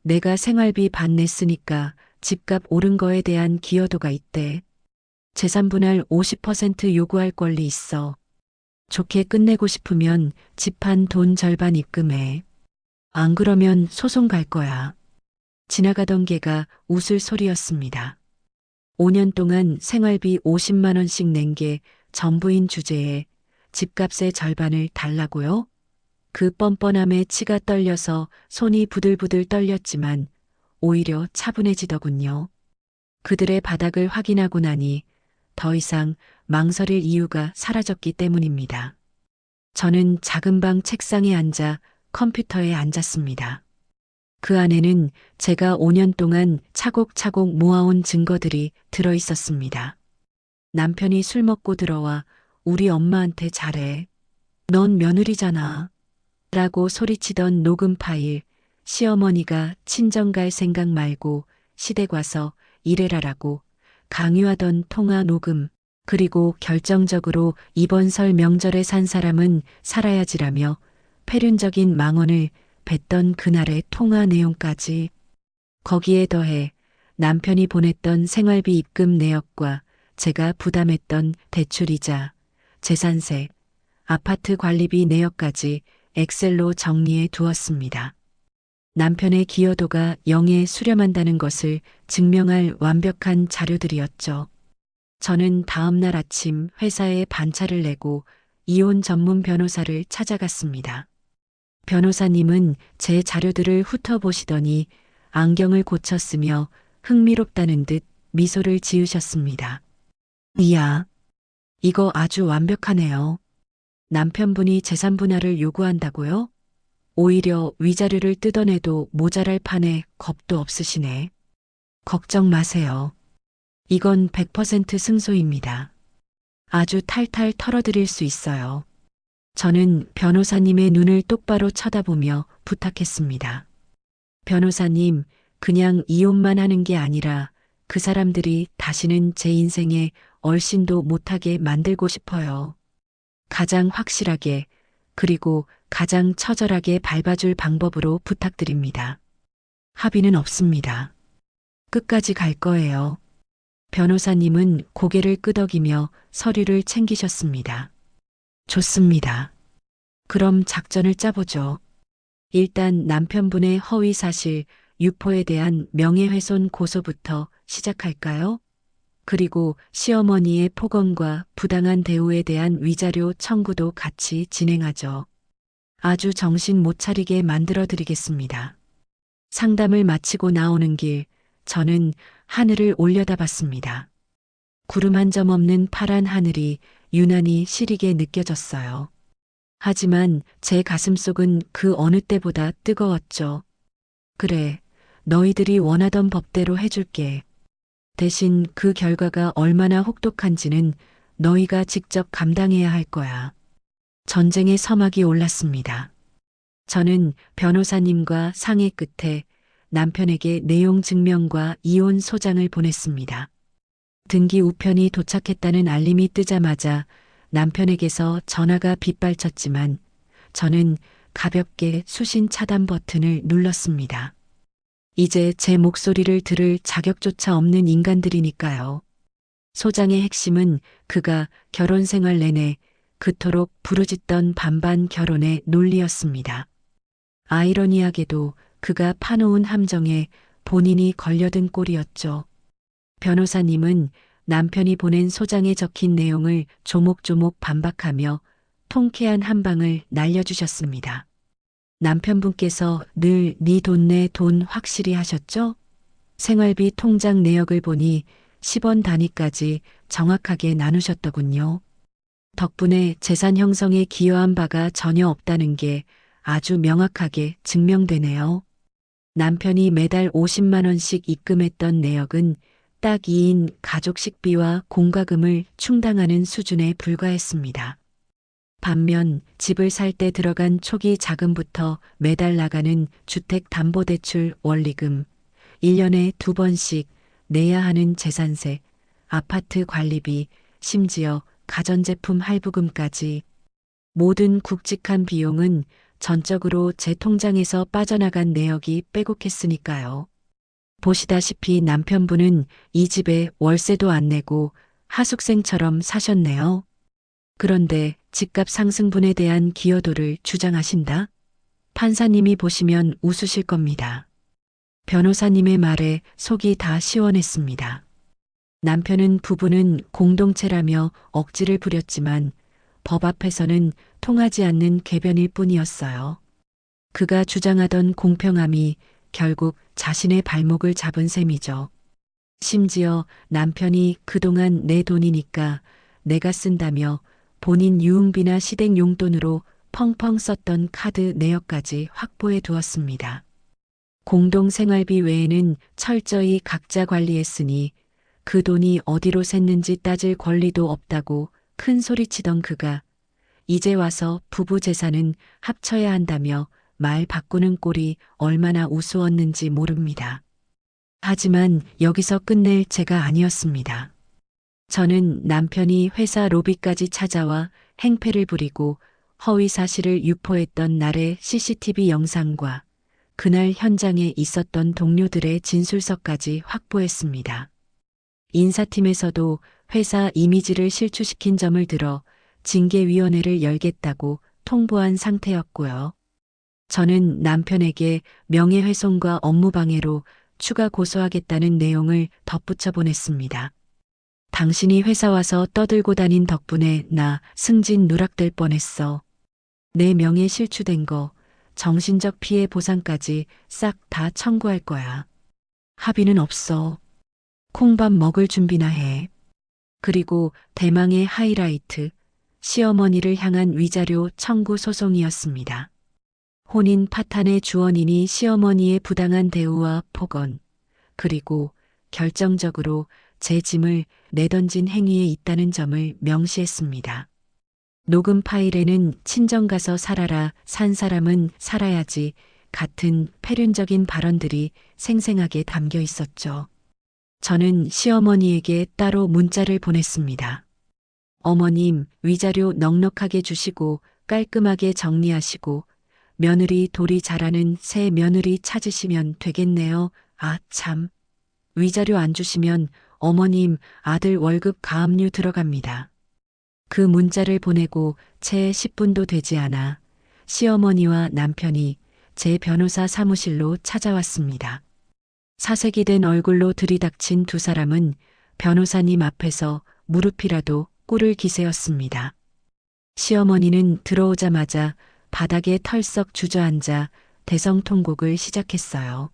내가 생활비 반 냈으니까 집값 오른 거에 대한 기여도가 있대. 재산분할 50% 요구할 권리 있어. 좋게 끝내고 싶으면 집 한 돈 절반 입금해. 안 그러면 소송 갈 거야. 지나가던 개가 웃을 소리였습니다. 5년 동안 생활비 50만 원씩 낸 게 전부인 주제에 집값의 절반을 달라고요? 그 뻔뻔함에 치가 떨려서 손이 부들부들 떨렸지만 오히려 차분해지더군요. 그들의 바닥을 확인하고 나니 더 이상 망설일 이유가 사라졌기 때문입니다. 저는 작은 방 책상에 앉아 컴퓨터에 앉았습니다. 그 안에는 제가 5년 동안 차곡차곡 모아온 증거들이 들어 있었습니다. 남편이 술 먹고 들어와 우리 엄마한테 잘해. 넌 며느리잖아. 라고 소리치던 녹음 파일, 시어머니가 친정 갈 생각 말고 시댁 와서 일해라라고 강요하던 통화 녹음, 그리고 결정적으로 이번 설 명절에 산 사람은 살아야지라며 폐륜적인 망언을 뱉던 그날의 통화 내용까지. 거기에 더해 남편이 보냈던 생활비 입금 내역과 제가 부담했던 대출이자, 재산세, 아파트 관리비 내역까지 엑셀로 정리해 두었습니다. 남편의 기여도가 0에 수렴한다는 것을 증명할 완벽한 자료들이었죠. 저는 다음 날 아침 회사에 반차를 내고 이혼 전문 변호사를 찾아갔습니다. 변호사님은 제 자료들을 훑어보시더니 안경을 고쳤으며 흥미롭다는 듯 미소를 지으셨습니다. 이야, 이거 아주 완벽하네요. 남편분이 재산 분할을 요구한다고요? 오히려 위자료를 뜯어내도 모자랄 판에 겁도 없으시네. 걱정 마세요. 이건 100% 승소입니다. 아주 탈탈 털어드릴 수 있어요. 저는 변호사님의 눈을 똑바로 쳐다보며 부탁했습니다. 변호사님, 그냥 이혼만 하는 게 아니라 그 사람들이 다시는 제 인생에 얼씬도 못하게 만들고 싶어요. 가장 확실하게, 그리고 가장 처절하게 밟아줄 방법으로 부탁드립니다. 합의는 없습니다. 끝까지 갈 거예요. 변호사님은 고개를 끄덕이며 서류를 챙기셨습니다. 좋습니다. 그럼 작전을 짜보죠. 일단 남편분의 허위 사실, 유포에 대한 명예훼손 고소부터 시작할까요? 그리고 시어머니의 폭언과 부당한 대우에 대한 위자료 청구도 같이 진행하죠. 아주 정신 못 차리게 만들어 드리겠습니다. 상담을 마치고 나오는 길, 저는 하늘을 올려다봤습니다. 구름 한 점 없는 파란 하늘이 유난히 시리게 느껴졌어요. 하지만 제 가슴속은 그 어느 때보다 뜨거웠죠. 그래, 너희들이 원하던 법대로 해줄게. 대신 그 결과가 얼마나 혹독한지는 너희가 직접 감당해야 할 거야. 전쟁의 서막이 올랐습니다. 저는 변호사님과 상의 끝에 남편에게 내용 증명과 이혼 소장을 보냈습니다. 등기 우편이 도착했다는 알림이 뜨자마자 남편에게서 전화가 빗발쳤지만 저는 가볍게 수신 차단 버튼을 눌렀습니다. 이제 제 목소리를 들을 자격조차 없는 인간들이니까요. 소장의 핵심은 그가 결혼 생활 내내 그토록 부르짖던 반반 결혼의 논리였습니다. 아이러니하게도 그가 파놓은 함정에 본인이 걸려든 꼴이었죠. 변호사님은 남편이 보낸 소장에 적힌 내용을 조목조목 반박하며 통쾌한 한 방을 날려주셨습니다. 남편분께서 늘 네 돈 내 돈 확실히 하셨죠? 생활비 통장 내역을 보니 10원 단위까지 정확하게 나누셨더군요. 덕분에 재산 형성에 기여한 바가 전혀 없다는 게 아주 명확하게 증명되네요. 남편이 매달 50만 원씩 입금했던 내역은 딱 2인 가족 식비와 공과금을 충당하는 수준에 불과했습니다. 반면 집을 살 때 들어간 초기 자금부터 매달 나가는 주택담보대출 원리금, 1년에 2번씩 내야 하는 재산세, 아파트 관리비, 심지어 가전제품 할부금까지 모든 굵직한 비용은 전적으로 제 통장에서 빠져나간 내역이 빼곡했으니까요. 보시다시피 남편분은 이 집에 월세도 안 내고 하숙생처럼 사셨네요. 그런데 집값 상승분에 대한 기여도를 주장하신다? 판사님이 보시면 웃으실 겁니다. 변호사님의 말에 속이 다 시원했습니다. 남편은 부부는 공동체라며 억지를 부렸지만 법 앞에서는 통하지 않는 궤변일 뿐이었어요. 그가 주장하던 공평함이 결국 자신의 발목을 잡은 셈이죠. 심지어 남편이 그동안 내 돈이니까 내가 쓴다며 본인 유흥비나 시댁 용돈으로 펑펑 썼던 카드 내역까지 확보해 두었습니다. 공동생활비 외에는 철저히 각자 관리했으니 그 돈이 어디로 샜는지 따질 권리도 없다고 큰 소리치던 그가 이제 와서 부부 재산은 합쳐야 한다며 말 바꾸는 꼴이 얼마나 우스웠는지 모릅니다. 하지만 여기서 끝낼 제가 아니었습니다. 저는 남편이 회사 로비까지 찾아와 행패를 부리고 허위 사실을 유포했던 날의 CCTV 영상과 그날 현장에 있었던 동료들의 진술서까지 확보했습니다. 인사팀에서도 회사 이미지를 실추시킨 점을 들어 징계위원회를 열겠다고 통보한 상태였고요. 저는 남편에게 명예훼손과 업무방해로 추가 고소하겠다는 내용을 덧붙여 보냈습니다. 당신이 회사 와서 떠들고 다닌 덕분에 나 승진 누락될 뻔했어. 내 명예 실추된 거, 정신적 피해 보상까지 싹 다 청구할 거야. 합의는 없어. 콩밥 먹을 준비나 해. 그리고 대망의 하이라이트, 시어머니를 향한 위자료 청구 소송이었습니다. 혼인 파탄의 주원인이 시어머니의 부당한 대우와 폭언, 그리고 결정적으로 제 짐을 내던진 행위에 있다는 점을 명시했습니다. 녹음 파일에는 친정 가서 살아라, 산 사람은 살아야지 같은 패륜적인 발언들이 생생하게 담겨 있었죠. 저는 시어머니에게 따로 문자를 보냈습니다. 어머님, 위자료 넉넉하게 주시고 깔끔하게 정리하시고 며느리 돌이 자라는 새 며느리 찾으시면 되겠네요. 아, 참. 위자료 안 주시면 어머님 아들 월급 가압류 들어갑니다. 그 문자를 보내고 채 10분도 되지 않아 시어머니와 남편이 제 변호사 사무실로 찾아왔습니다. 사색이 된 얼굴로 들이닥친 두 사람은 변호사님 앞에서 무릎이라도 꿇을 기세였습니다. 시어머니는 들어오자마자 바닥에 털썩 주저앉아 대성통곡을 시작했어요.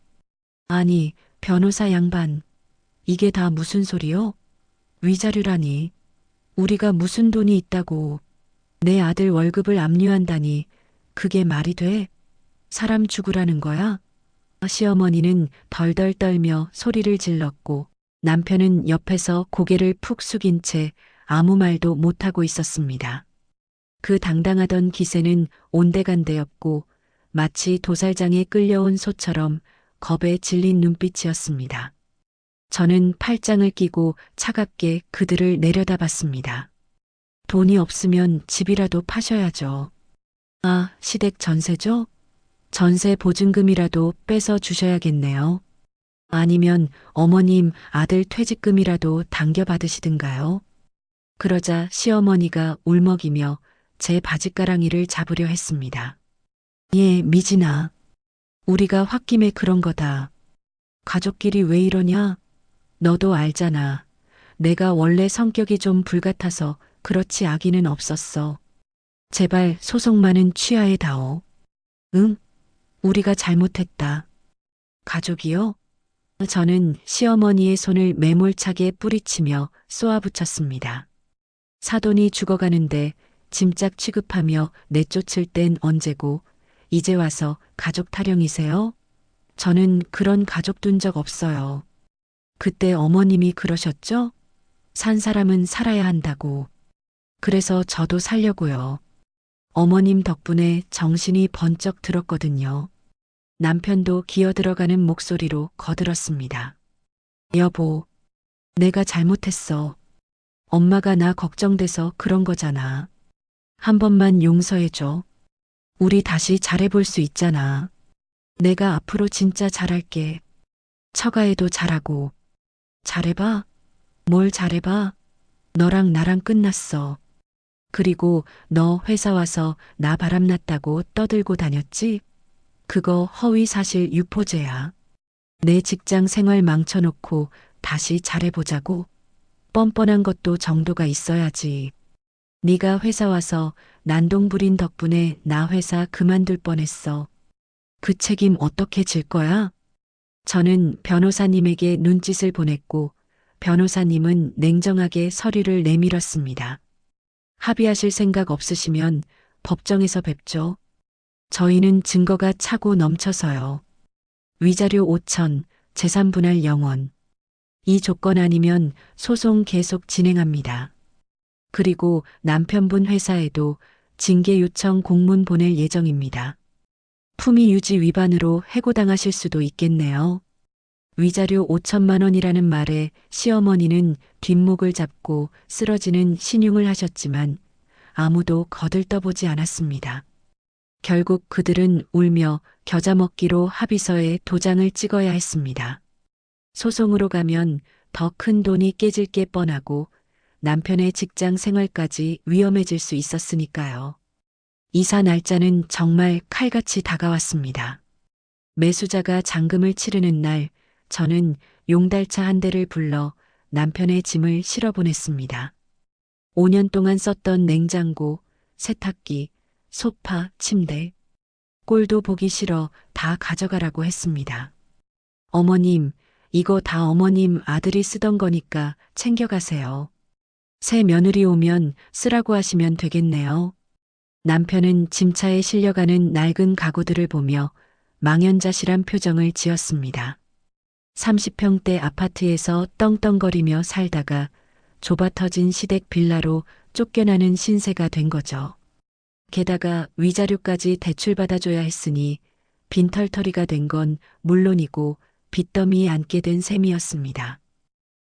아니, 변호사 양반, 이게 다 무슨 소리요? 위자료라니. 우리가 무슨 돈이 있다고 내 아들 월급을 압류한다니 그게 말이 돼? 사람 죽으라는 거야? 시어머니는 덜덜 떨며 소리를 질렀고 남편은 옆에서 고개를 푹 숙인 채 아무 말도 못하고 있었습니다. 그 당당하던 기세는 온데간데였고 마치 도살장에 끌려온 소처럼 겁에 질린 눈빛이었습니다. 저는 팔짱을 끼고 차갑게 그들을 내려다봤습니다. 돈이 없으면 집이라도 파셔야죠. 아, 시댁 전세죠? 전세 보증금이라도 빼서 주셔야겠네요. 아니면 어머님 아들 퇴직금이라도 당겨받으시든가요. 그러자 시어머니가 울먹이며 제 바짓가랑이를 잡으려 했습니다. 예, 미진아. 우리가 홧김에 그런 거다. 가족끼리 왜 이러냐? 너도 알잖아. 내가 원래 성격이 좀 불같아서 그렇지 악의는 없었어. 제발 소송만은 취하에 다오. 응? 우리가 잘못했다. 가족이요? 저는 시어머니의 손을 매몰차게 뿌리치며 쏘아붙였습니다. 사돈이 죽어가는데 짐짝 취급하며 내쫓을 땐 언제고 이제 와서 가족 타령이세요? 저는 그런 가족 둔 적 없어요. 그때 어머님이 그러셨죠? 산 사람은 살아야 한다고. 그래서 저도 살려고요. 어머님 덕분에 정신이 번쩍 들었거든요. 남편도 기어들어가는 목소리로 거들었습니다. 여보, 내가 잘못했어. 엄마가 나 걱정돼서 그런 거잖아. 한 번만 용서해줘. 우리 다시 잘해볼 수 있잖아. 내가 앞으로 진짜 잘할게. 처가에도 잘하고. 잘해봐? 뭘 잘해봐? 너랑 나랑 끝났어. 그리고 너 회사 와서 나 바람났다고 떠들고 다녔지? 그거 허위사실 유포죄야. 내 직장 생활 망쳐놓고 다시 잘해보자고. 뻔뻔한 것도 정도가 있어야지. 네가 회사 와서 난동 부린 덕분에 나 회사 그만둘 뻔했어. 그 책임 어떻게 질 거야? 저는 변호사님에게 눈짓을 보냈고 변호사님은 냉정하게 서류를 내밀었습니다. 합의하실 생각 없으시면 법정에서 뵙죠. 저희는 증거가 차고 넘쳐서요. 위자료 5천, 재산 분할 0원. 이 조건 아니면 소송 계속 진행합니다. 그리고 남편분 회사에도 징계 요청 공문 보낼 예정입니다. 품위 유지 위반으로 해고당하실 수도 있겠네요. 위자료 5천만 원이라는 말에 시어머니는 뒷목을 잡고 쓰러지는 신용을 하셨지만 아무도 거들떠보지 않았습니다. 결국 그들은 울며 겨자 먹기로 합의서에 도장을 찍어야 했습니다. 소송으로 가면 더 큰 돈이 깨질 게 뻔하고 남편의 직장 생활까지 위험해질 수 있었으니까요. 이사 날짜는 정말 칼같이 다가왔습니다. 매수자가 잔금을 치르는 날, 저는 용달차 한 대를 불러 남편의 짐을 실어보냈습니다. 5년 동안 썼던 냉장고, 세탁기, 소파, 침대, 꼴도 보기 싫어 다 가져가라고 했습니다. 어머님, 이거 다 어머님 아들이 쓰던 거니까 챙겨가세요. 새 며느리 오면 쓰라고 하시면 되겠네요. 남편은 짐차에 실려가는 낡은 가구들을 보며 망연자실한 표정을 지었습니다. 30평대 아파트에서 떵떵거리며 살다가 좁아터진 시댁 빌라로 쫓겨나는 신세가 된 거죠. 게다가 위자료까지 대출받아줘야 했으니 빈털터리가 된 건 물론이고 빚더미에 앉게 된 셈이었습니다.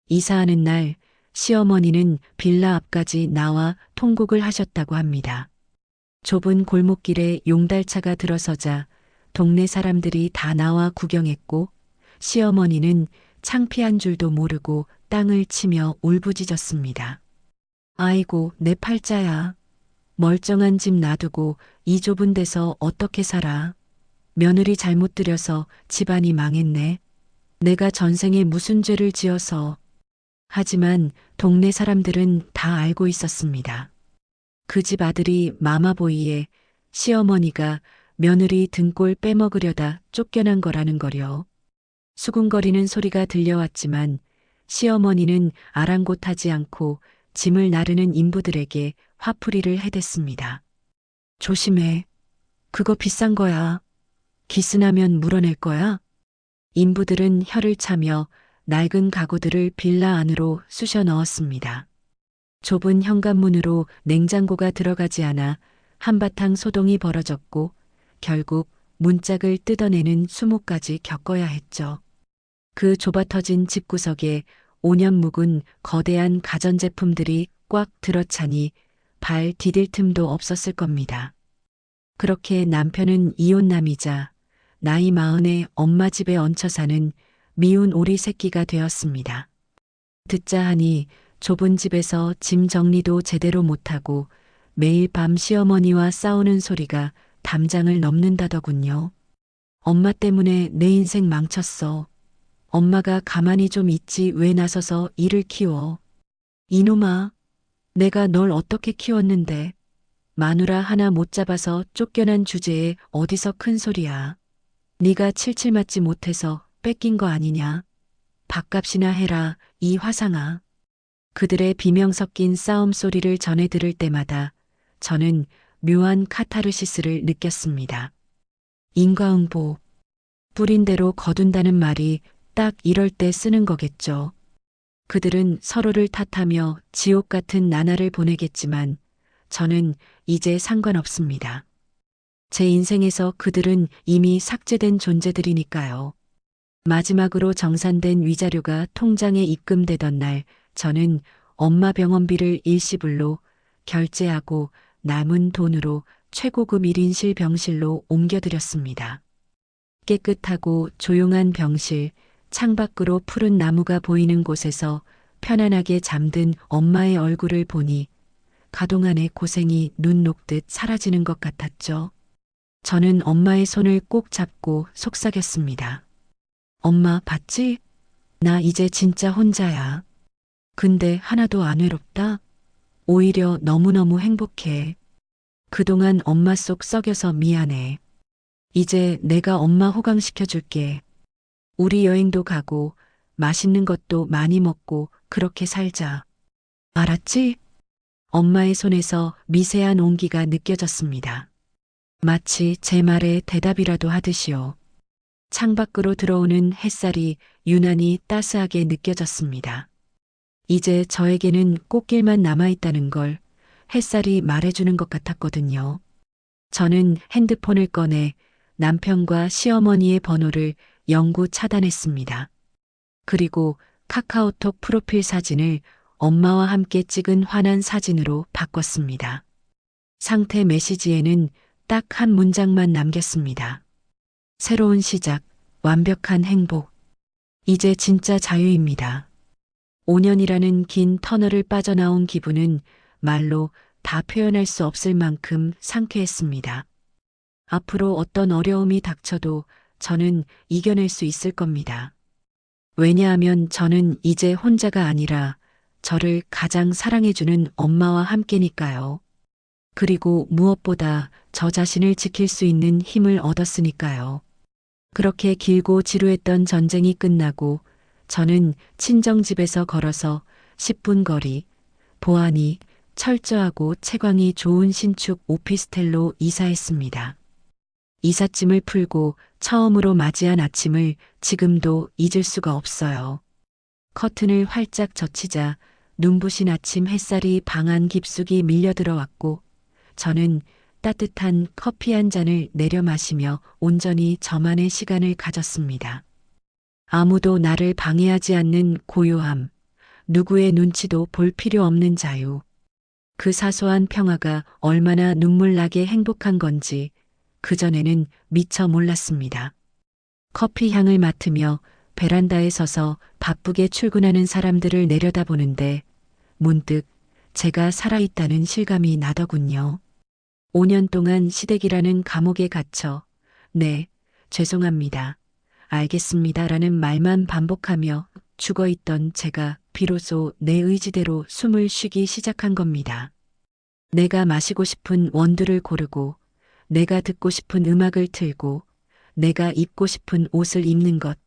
이사하는 날 시어머니는 빌라 앞까지 나와 통곡을 하셨다고 합니다. 좁은 골목길에 용달차가 들어서자 동네 사람들이 다 나와 구경했고 시어머니는 창피한 줄도 모르고 땅을 치며 울부짖었습니다. 아이고, 내 팔자야. 멀쩡한 집 놔두고 이 좁은 데서 어떻게 살아. 며느리 잘못 들여서 집안이 망했네. 내가 전생에 무슨 죄를 지어서. 하지만 동네 사람들은 다 알고 있었습니다. 그 집 아들이 마마보이에 시어머니가 며느리 등골 빼먹으려다 쫓겨난 거라는 거려. 수군거리는 소리가 들려왔지만 시어머니는 아랑곳하지 않고 짐을 나르는 인부들에게 화풀이를 해댔습니다. 조심해. 그거 비싼 거야. 기스나면 물어낼 거야. 인부들은 혀를 차며 낡은 가구들을 빌라 안으로 쑤셔 넣었습니다. 좁은 현관문으로 냉장고가 들어가지 않아 한바탕 소동이 벌어졌고 결국 문짝을 뜯어내는 수모까지 겪어야 했죠. 그 좁아터진 집구석에 5년 묵은 거대한 가전제품들이 꽉 들어차니 발 디딜 틈도 없었을 겁니다. 그렇게 남편은 이혼남이자 나이 40에 엄마 집에 얹혀 사는 미운 오리 새끼가 되었습니다. 듣자 하니 좁은 집에서 짐 정리도 제대로 못하고 매일 밤 시어머니와 싸우는 소리가 담장을 넘는다더군요. 엄마 때문에 내 인생 망쳤어. 엄마가 가만히 좀 있지 왜 나서서 일을 키워. 이놈아, 내가 널 어떻게 키웠는데. 마누라 하나 못 잡아서 쫓겨난 주제에 어디서 큰 소리야. 네가 칠칠 맞지 못해서 뺏긴 거 아니냐. 밥값이나 해라, 이 화상아. 그들의 비명 섞인 싸움 소리를 전해 들을 때마다 저는 묘한 카타르시스를 느꼈습니다. 인과응보. 뿌린 대로 거둔다는 말이 딱 이럴 때 쓰는 거겠죠. 그들은 서로를 탓하며 지옥 같은 나날을 보내겠지만 저는 이제 상관없습니다. 제 인생에서 그들은 이미 삭제된 존재들이니까요. 마지막으로 정산된 위자료가 통장에 입금되던 날 저는 엄마 병원비를 일시불로 결제하고 남은 돈으로 최고급 1인실 병실로 옮겨드렸습니다. 깨끗하고 조용한 병실, 창밖으로 푸른 나무가 보이는 곳에서 편안하게 잠든 엄마의 얼굴을 보니 가동안의 고생이 눈 녹듯 사라지는 것 같았죠. 저는 엄마의 손을 꼭 잡고 속삭였습니다. 엄마 봤지? 나 이제 진짜 혼자야. 근데 하나도 안 외롭다? 오히려 너무너무 행복해. 그동안 엄마 속 썩여서 미안해. 이제 내가 엄마 호강시켜줄게. 우리 여행도 가고 맛있는 것도 많이 먹고 그렇게 살자. 알았지? 엄마의 손에서 미세한 온기가 느껴졌습니다. 마치 제 말에 대답이라도 하듯이요. 창밖으로 들어오는 햇살이 유난히 따스하게 느껴졌습니다. 이제 저에게는 꽃길만 남아있다는 걸 햇살이 말해주는 것 같았거든요. 저는 핸드폰을 꺼내 남편과 시어머니의 번호를 영구 차단했습니다. 그리고 카카오톡 프로필 사진을 엄마와 함께 찍은 환한 사진으로 바꿨습니다. 상태 메시지에는 딱 한 문장만 남겼습니다. 새로운 시작, 완벽한 행복. 이제 진짜 자유입니다. 5년이라는 긴 터널을 빠져나온 기분은 말로 다 표현할 수 없을 만큼 상쾌했습니다. 앞으로 어떤 어려움이 닥쳐도 저는 이겨낼 수 있을 겁니다. 왜냐하면 저는 이제 혼자가 아니라 저를 가장 사랑해주는 엄마와 함께니까요. 그리고 무엇보다 저 자신을 지킬 수 있는 힘을 얻었으니까요. 그렇게 길고 지루했던 전쟁이 끝나고 저는 친정집에서 걸어서 10분 거리, 보안이 철저하고 채광이 좋은 신축 오피스텔로 이사했습니다. 이삿짐을 풀고 처음으로 맞이한 아침을 지금도 잊을 수가 없어요. 커튼을 활짝 젖히자 눈부신 아침 햇살이 방 안 깊숙이 밀려들어왔고 저는 따뜻한 커피 한 잔을 내려 마시며 온전히 저만의 시간을 가졌습니다. 아무도 나를 방해하지 않는 고요함, 누구의 눈치도 볼 필요 없는 자유. 그 사소한 평화가 얼마나 눈물나게 행복한 건지 그전에는 미처 몰랐습니다. 커피 향을 맡으며 베란다에 서서 바쁘게 출근하는 사람들을 내려다보는데 문득 제가 살아있다는 실감이 나더군요. 5년 동안 시댁이라는 감옥에 갇혀 네, 죄송합니다. 알겠습니다. 라는 말만 반복하며 죽어있던 제가 비로소 내 의지대로 숨을 쉬기 시작한 겁니다. 내가 마시고 싶은 원두를 고르고 내가 듣고 싶은 음악을 틀고 내가 입고 싶은 옷을 입는 것.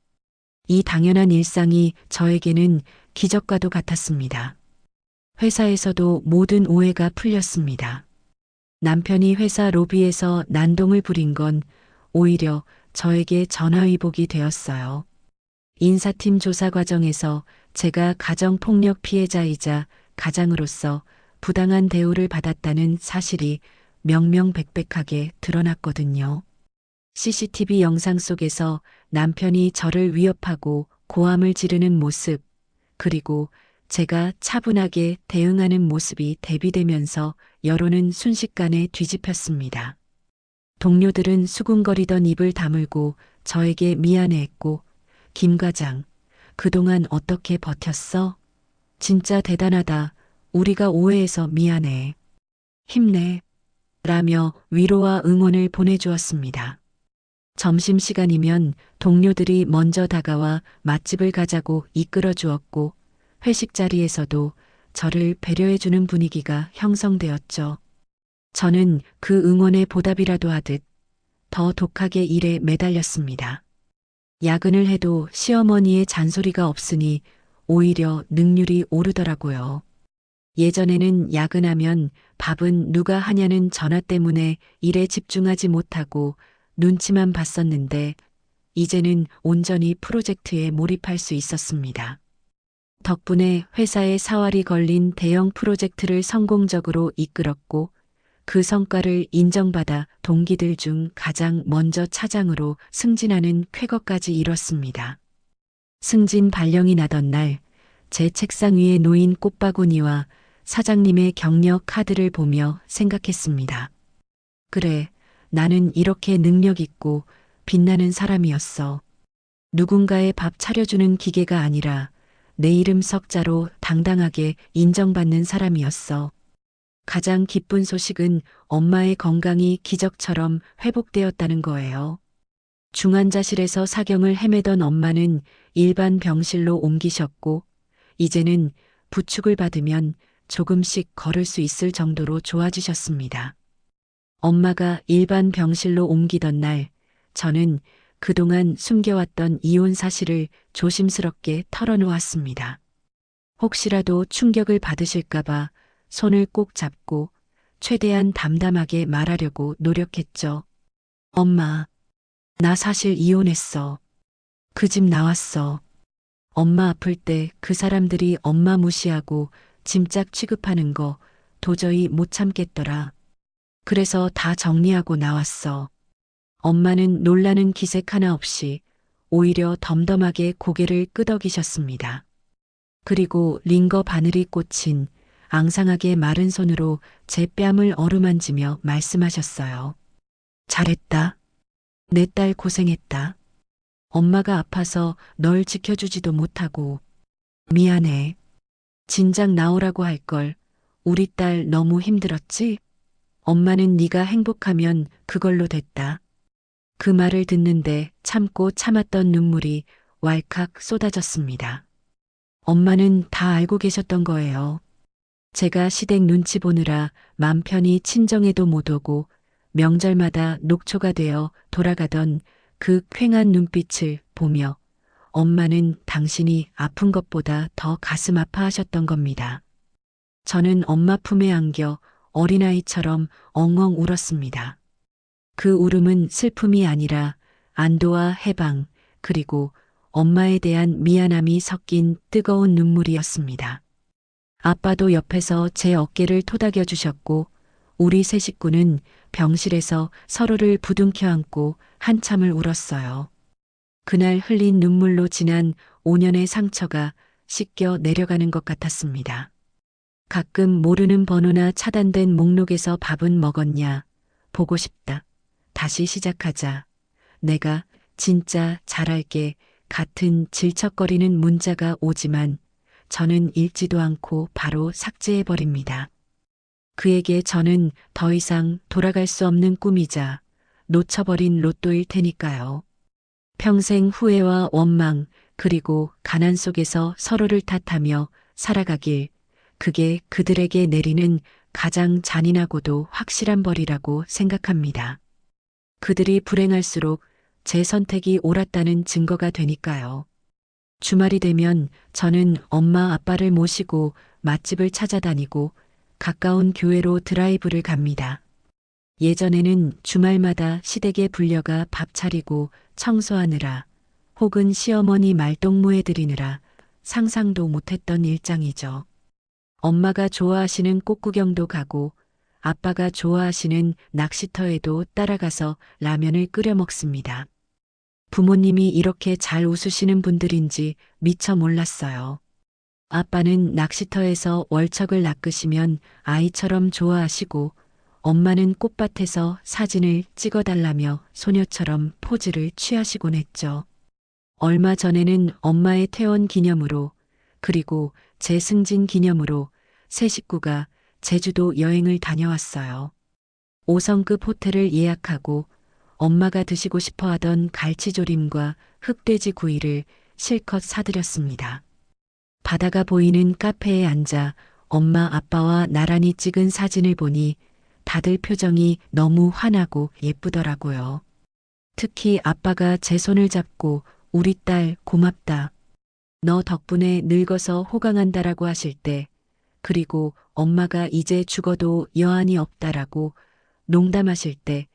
이 당연한 일상이 저에게는 기적과도 같았습니다. 회사에서도 모든 오해가 풀렸습니다. 남편이 회사 로비에서 난동을 부린 건 오히려 저에게 전화위복이 되었어요. 인사팀 조사 과정에서 제가 가정폭력 피해자이자 가장으로서 부당한 대우를 받았다는 사실이 명명백백하게 드러났거든요. CCTV 영상 속에서 남편이 저를 위협하고 고함을 지르는 모습, 그리고 제가 차분하게 대응하는 모습이 대비되면서 여론은 순식간에 뒤집혔습니다. 동료들은 수군거리던 입을 다물고 저에게 미안해했고, 김 과장, 그동안 어떻게 버텼어? 진짜 대단하다. 우리가 오해해서 미안해. 힘내. 라며 위로와 응원을 보내주었습니다. 점심시간이면 동료들이 먼저 다가와 맛집을 가자고 이끌어 주었고, 회식 자리에서도 저를 배려해주는 분위기가 형성되었죠. 저는 그 응원의 보답이라도 하듯 더 독하게 일에 매달렸습니다. 야근을 해도 시어머니의 잔소리가 없으니 오히려 능률이 오르더라고요. 예전에는 야근하면 밥은 누가 하냐는 전화 때문에 일에 집중하지 못하고 눈치만 봤었는데 이제는 온전히 프로젝트에 몰입할 수 있었습니다. 덕분에 회사에 사활이 걸린 대형 프로젝트를 성공적으로 이끌었고 그 성과를 인정받아 동기들 중 가장 먼저 차장으로 승진하는 쾌거까지 이뤘습니다. 승진 발령이 나던 날 제 책상 위에 놓인 꽃바구니와 사장님의 격려 카드를 보며 생각했습니다. 그래, 나는 이렇게 능력 있고 빛나는 사람이었어. 누군가의 밥 차려주는 기계가 아니라 내 이름 석자로 당당하게 인정받는 사람이었어. 가장 기쁜 소식은 엄마의 건강이 기적처럼 회복되었다는 거예요. 중환자실에서 사경을 헤매던 엄마는 일반 병실로 옮기셨고, 이제는 부축을 받으면 조금씩 걸을 수 있을 정도로 좋아지셨습니다. 엄마가 일반 병실로 옮기던 날, 저는 그동안 숨겨왔던 이혼 사실을 조심스럽게 털어놓았습니다. 혹시라도 충격을 받으실까봐 손을 꼭 잡고 최대한 담담하게 말하려고 노력했죠. 엄마, 나 사실 이혼했어. 그 집 나왔어. 엄마 아플 때 그 사람들이 엄마 무시하고 짐짝 취급하는 거 도저히 못 참겠더라. 그래서 다 정리하고 나왔어. 엄마는 놀라는 기색 하나 없이 오히려 덤덤하게 고개를 끄덕이셨습니다. 그리고 링거 바늘이 꽂힌 앙상하게 마른 손으로 제 뺨을 어루만지며 말씀하셨어요. 잘했다. 내 딸 고생했다. 엄마가 아파서 널 지켜주지도 못하고. 미안해. 진작 나오라고 할 걸. 우리 딸 너무 힘들었지? 엄마는 네가 행복하면 그걸로 됐다. 그 말을 듣는데 참고 참았던 눈물이 왈칵 쏟아졌습니다. 엄마는 다 알고 계셨던 거예요. 제가 시댁 눈치 보느라 맘 편히 친정에도 못 오고 명절마다 녹초가 되어 돌아가던 그 퀭한 눈빛을 보며 엄마는 당신이 아픈 것보다 더 가슴 아파하셨던 겁니다. 저는 엄마 품에 안겨 어린아이처럼 엉엉 울었습니다. 그 울음은 슬픔이 아니라 안도와 해방, 그리고 엄마에 대한 미안함이 섞인 뜨거운 눈물이었습니다. 아빠도 옆에서 제 어깨를 토닥여 주셨고, 우리 세 식구는 병실에서 서로를 부둥켜 안고 한참을 울었어요. 그날 흘린 눈물로 지난 5년의 상처가 씻겨 내려가는 것 같았습니다. 가끔 모르는 번호나 차단된 목록에서 밥은 먹었냐, 보고 싶다. 다시 시작하자. 내가 진짜 잘할게. 같은 질척거리는 문자가 오지만 저는 읽지도 않고 바로 삭제해버립니다. 그에게 저는 더 이상 돌아갈 수 없는 꿈이자 놓쳐버린 로또일 테니까요. 평생 후회와 원망, 그리고 가난 속에서 서로를 탓하며 살아가길, 그게 그들에게 내리는 가장 잔인하고도 확실한 벌이라고 생각합니다. 그들이 불행할수록 제 선택이 옳았다는 증거가 되니까요. 주말이 되면 저는 엄마 아빠를 모시고 맛집을 찾아다니고 가까운 교회로 드라이브를 갑니다. 예전에는 주말마다 시댁에 불려가 밥 차리고 청소하느라 혹은 시어머니 말동무해 드리느라 상상도 못했던 일장이죠. 엄마가 좋아하시는 꽃구경도 가고 아빠가 좋아하시는 낚시터에도 따라가서 라면을 끓여 먹습니다. 부모님이 이렇게 잘 웃으시는 분들인지 미처 몰랐어요. 아빠는 낚시터에서 월척을 낚으시면 아이처럼 좋아하시고 엄마는 꽃밭에서 사진을 찍어달라며 소녀처럼 포즈를 취하시곤 했죠. 얼마 전에는 엄마의 퇴원 기념으로 그리고 제 승진 기념으로 세 식구가 제주도 여행을 다녀왔어요. 5성급 호텔을 예약하고 엄마가 드시고 싶어 하던 갈치조림과 흑돼지 구이를 실컷 사드렸습니다. 바다가 보이는 카페에 앉아 엄마 아빠와 나란히 찍은 사진을 보니 다들 표정이 너무 환하고 예쁘더라고요. 특히 아빠가 제 손을 잡고 우리 딸 고맙다. 너 덕분에 늙어서 호강한다라고 하실 때, 그리고 엄마가 이제 죽어도 여한이 없다라고 농담하실 때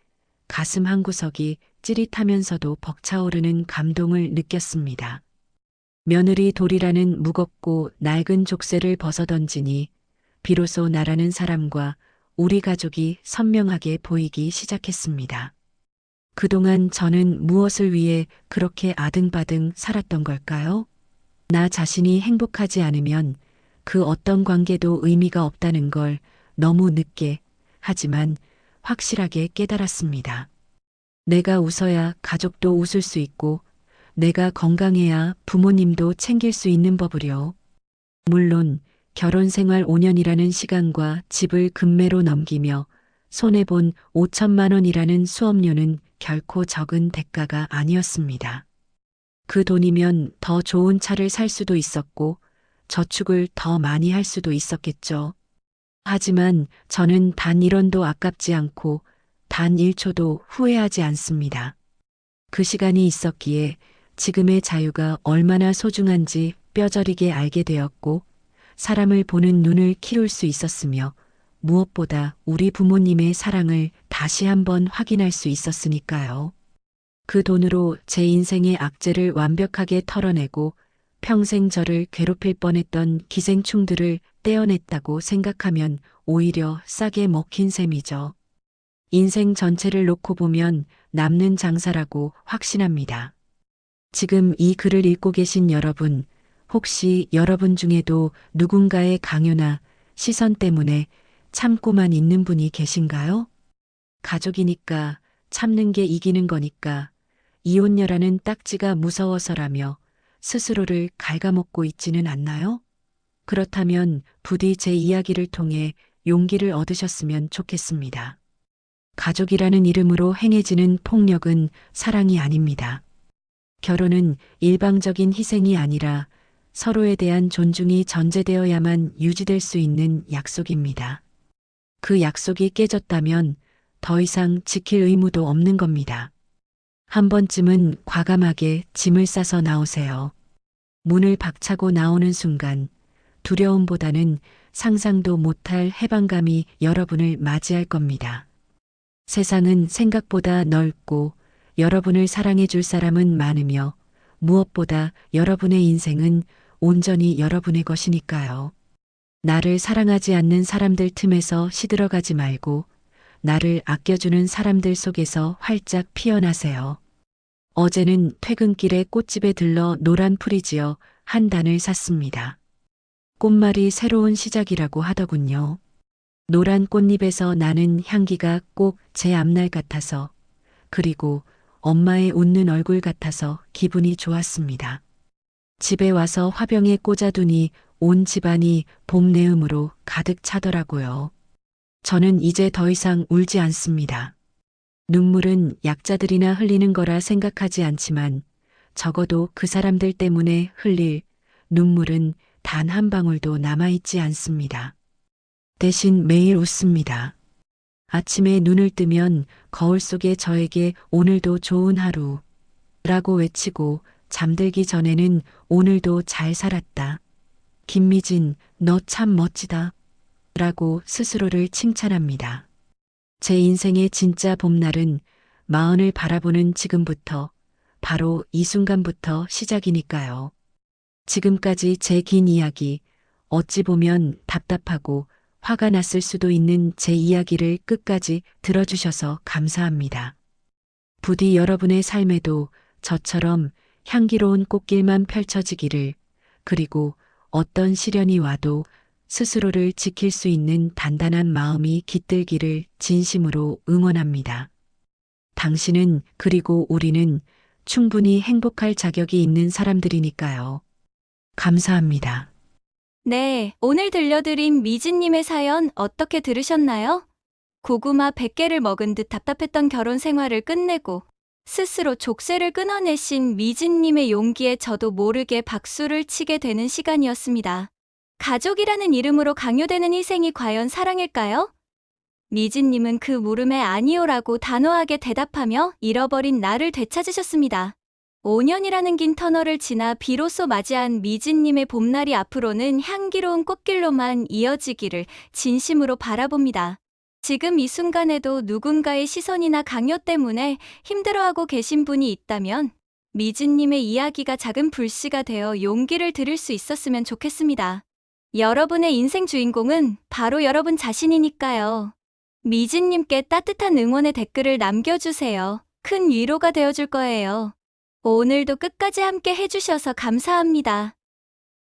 가슴 한구석이 찌릿하면서도 벅차오르는 감동을 느꼈습니다. 며느리 돌이라는 무겁고 낡은 족쇄를 벗어던지니 비로소 나라는 사람과 우리 가족이 선명하게 보이기 시작했습니다. 그동안 저는 무엇을 위해 그렇게 아등바등 살았던 걸까요? 나 자신이 행복하지 않으면 그 어떤 관계도 의미가 없다는 걸 너무 늦게, 하지만 확실하게 깨달았습니다. 내가 웃어야 가족도 웃을 수 있고, 내가 건강해야 부모님도 챙길 수 있는 법을요. 물론 결혼 생활 5년이라는 시간과 집을 금매로 넘기며 손해본 5천만 원이라는 수업료는 결코 적은 대가가 아니었습니다. 그 돈이면 더 좋은 차를 살 수도 있었고 저축을 더 많이 할 수도 있었겠죠. 하지만 저는 단 1원도 아깝지 않고 단 1초도 후회하지 않습니다. 그 시간이 있었기에 지금의 자유가 얼마나 소중한지 뼈저리게 알게 되었고 사람을 보는 눈을 키울 수 있었으며 무엇보다 우리 부모님의 사랑을 다시 한번 확인할 수 있었으니까요. 그 돈으로 제 인생의 악재를 완벽하게 털어내고 평생 저를 괴롭힐 뻔했던 기생충들을 떼어냈다고 생각하면 오히려 싸게 먹힌 셈이죠. 인생 전체를 놓고 보면 남는 장사라고 확신합니다. 지금 이 글을 읽고 계신 여러분, 혹시 여러분 중에도 누군가의 강요나 시선 때문에 참고만 있는 분이 계신가요? 가족이니까 참는 게 이기는 거니까 이혼녀라는 딱지가 무서워서라며 스스로를 갉아먹고 있지는 않나요? 그렇다면 부디 제 이야기를 통해 용기를 얻으셨으면 좋겠습니다. 가족이라는 이름으로 행해지는 폭력은 사랑이 아닙니다. 결혼은 일방적인 희생이 아니라 서로에 대한 존중이 전제되어야만 유지될 수 있는 약속입니다. 그 약속이 깨졌다면 더 이상 지킬 의무도 없는 겁니다. 한 번쯤은 과감하게 짐을 싸서 나오세요. 문을 박차고 나오는 순간 두려움보다는 상상도 못할 해방감이 여러분을 맞이할 겁니다. 세상은 생각보다 넓고 여러분을 사랑해 줄 사람은 많으며 무엇보다 여러분의 인생은 온전히 여러분의 것이니까요. 나를 사랑하지 않는 사람들 틈에서 시들어가지 말고 나를 아껴주는 사람들 속에서 활짝 피어나세요. 어제는 퇴근길에 꽃집에 들러 노란 풀이지어 한 단을 샀습니다. 꽃말이 새로운 시작이라고 하더군요. 노란 꽃잎에서 나는 향기가 꼭 제 앞날 같아서 그리고 엄마의 웃는 얼굴 같아서 기분이 좋았습니다. 집에 와서 화병에 꽂아두니 온 집안이 봄 내음으로 가득 차더라고요. 저는 이제 더 이상 울지 않습니다. 눈물은 약자들이나 흘리는 거라 생각하지 않지만 적어도 그 사람들 때문에 흘릴 눈물은 단 한 방울도 남아있지 않습니다. 대신 매일 웃습니다. 아침에 눈을 뜨면 거울 속에 저에게 오늘도 좋은 하루 라고 외치고 잠들기 전에는 오늘도 잘 살았다. 김미진, 너 참 멋지다. 라고 스스로를 칭찬합니다. 제 인생의 진짜 봄날은 마흔을 바라보는 지금부터, 바로 이 순간부터 시작이니까요. 지금까지 제 긴 이야기, 어찌 보면 답답하고 화가 났을 수도 있는 제 이야기를 끝까지 들어주셔서 감사합니다. 부디 여러분의 삶에도 저처럼 향기로운 꽃길만 펼쳐지기를, 그리고 어떤 시련이 와도 스스로를 지킬 수 있는 단단한 마음이 깃들기를 진심으로 응원합니다. 당신은 그리고 우리는 충분히 행복할 자격이 있는 사람들이니까요. 감사합니다. 네, 오늘 들려드린 미진님의 사연 어떻게 들으셨나요? 고구마 100개를 먹은 듯 답답했던 결혼 생활을 끝내고 스스로 족쇄를 끊어내신 미진님의 용기에 저도 모르게 박수를 치게 되는 시간이었습니다. 가족이라는 이름으로 강요되는 희생이 과연 사랑일까요? 미진님은 그 물음에 아니오라고 단호하게 대답하며 잃어버린 나를 되찾으셨습니다. 5년이라는 긴 터널을 지나 비로소 맞이한 미진님의 봄날이 앞으로는 향기로운 꽃길로만 이어지기를 진심으로 바라봅니다. 지금 이 순간에도 누군가의 시선이나 강요 때문에 힘들어하고 계신 분이 있다면 미진님의 이야기가 작은 불씨가 되어 용기를 드릴 수 있었으면 좋겠습니다. 여러분의 인생 주인공은 바로 여러분 자신이니까요. 미진님께 따뜻한 응원의 댓글을 남겨주세요. 큰 위로가 되어줄 거예요. 오늘도 끝까지 함께 해주셔서 감사합니다.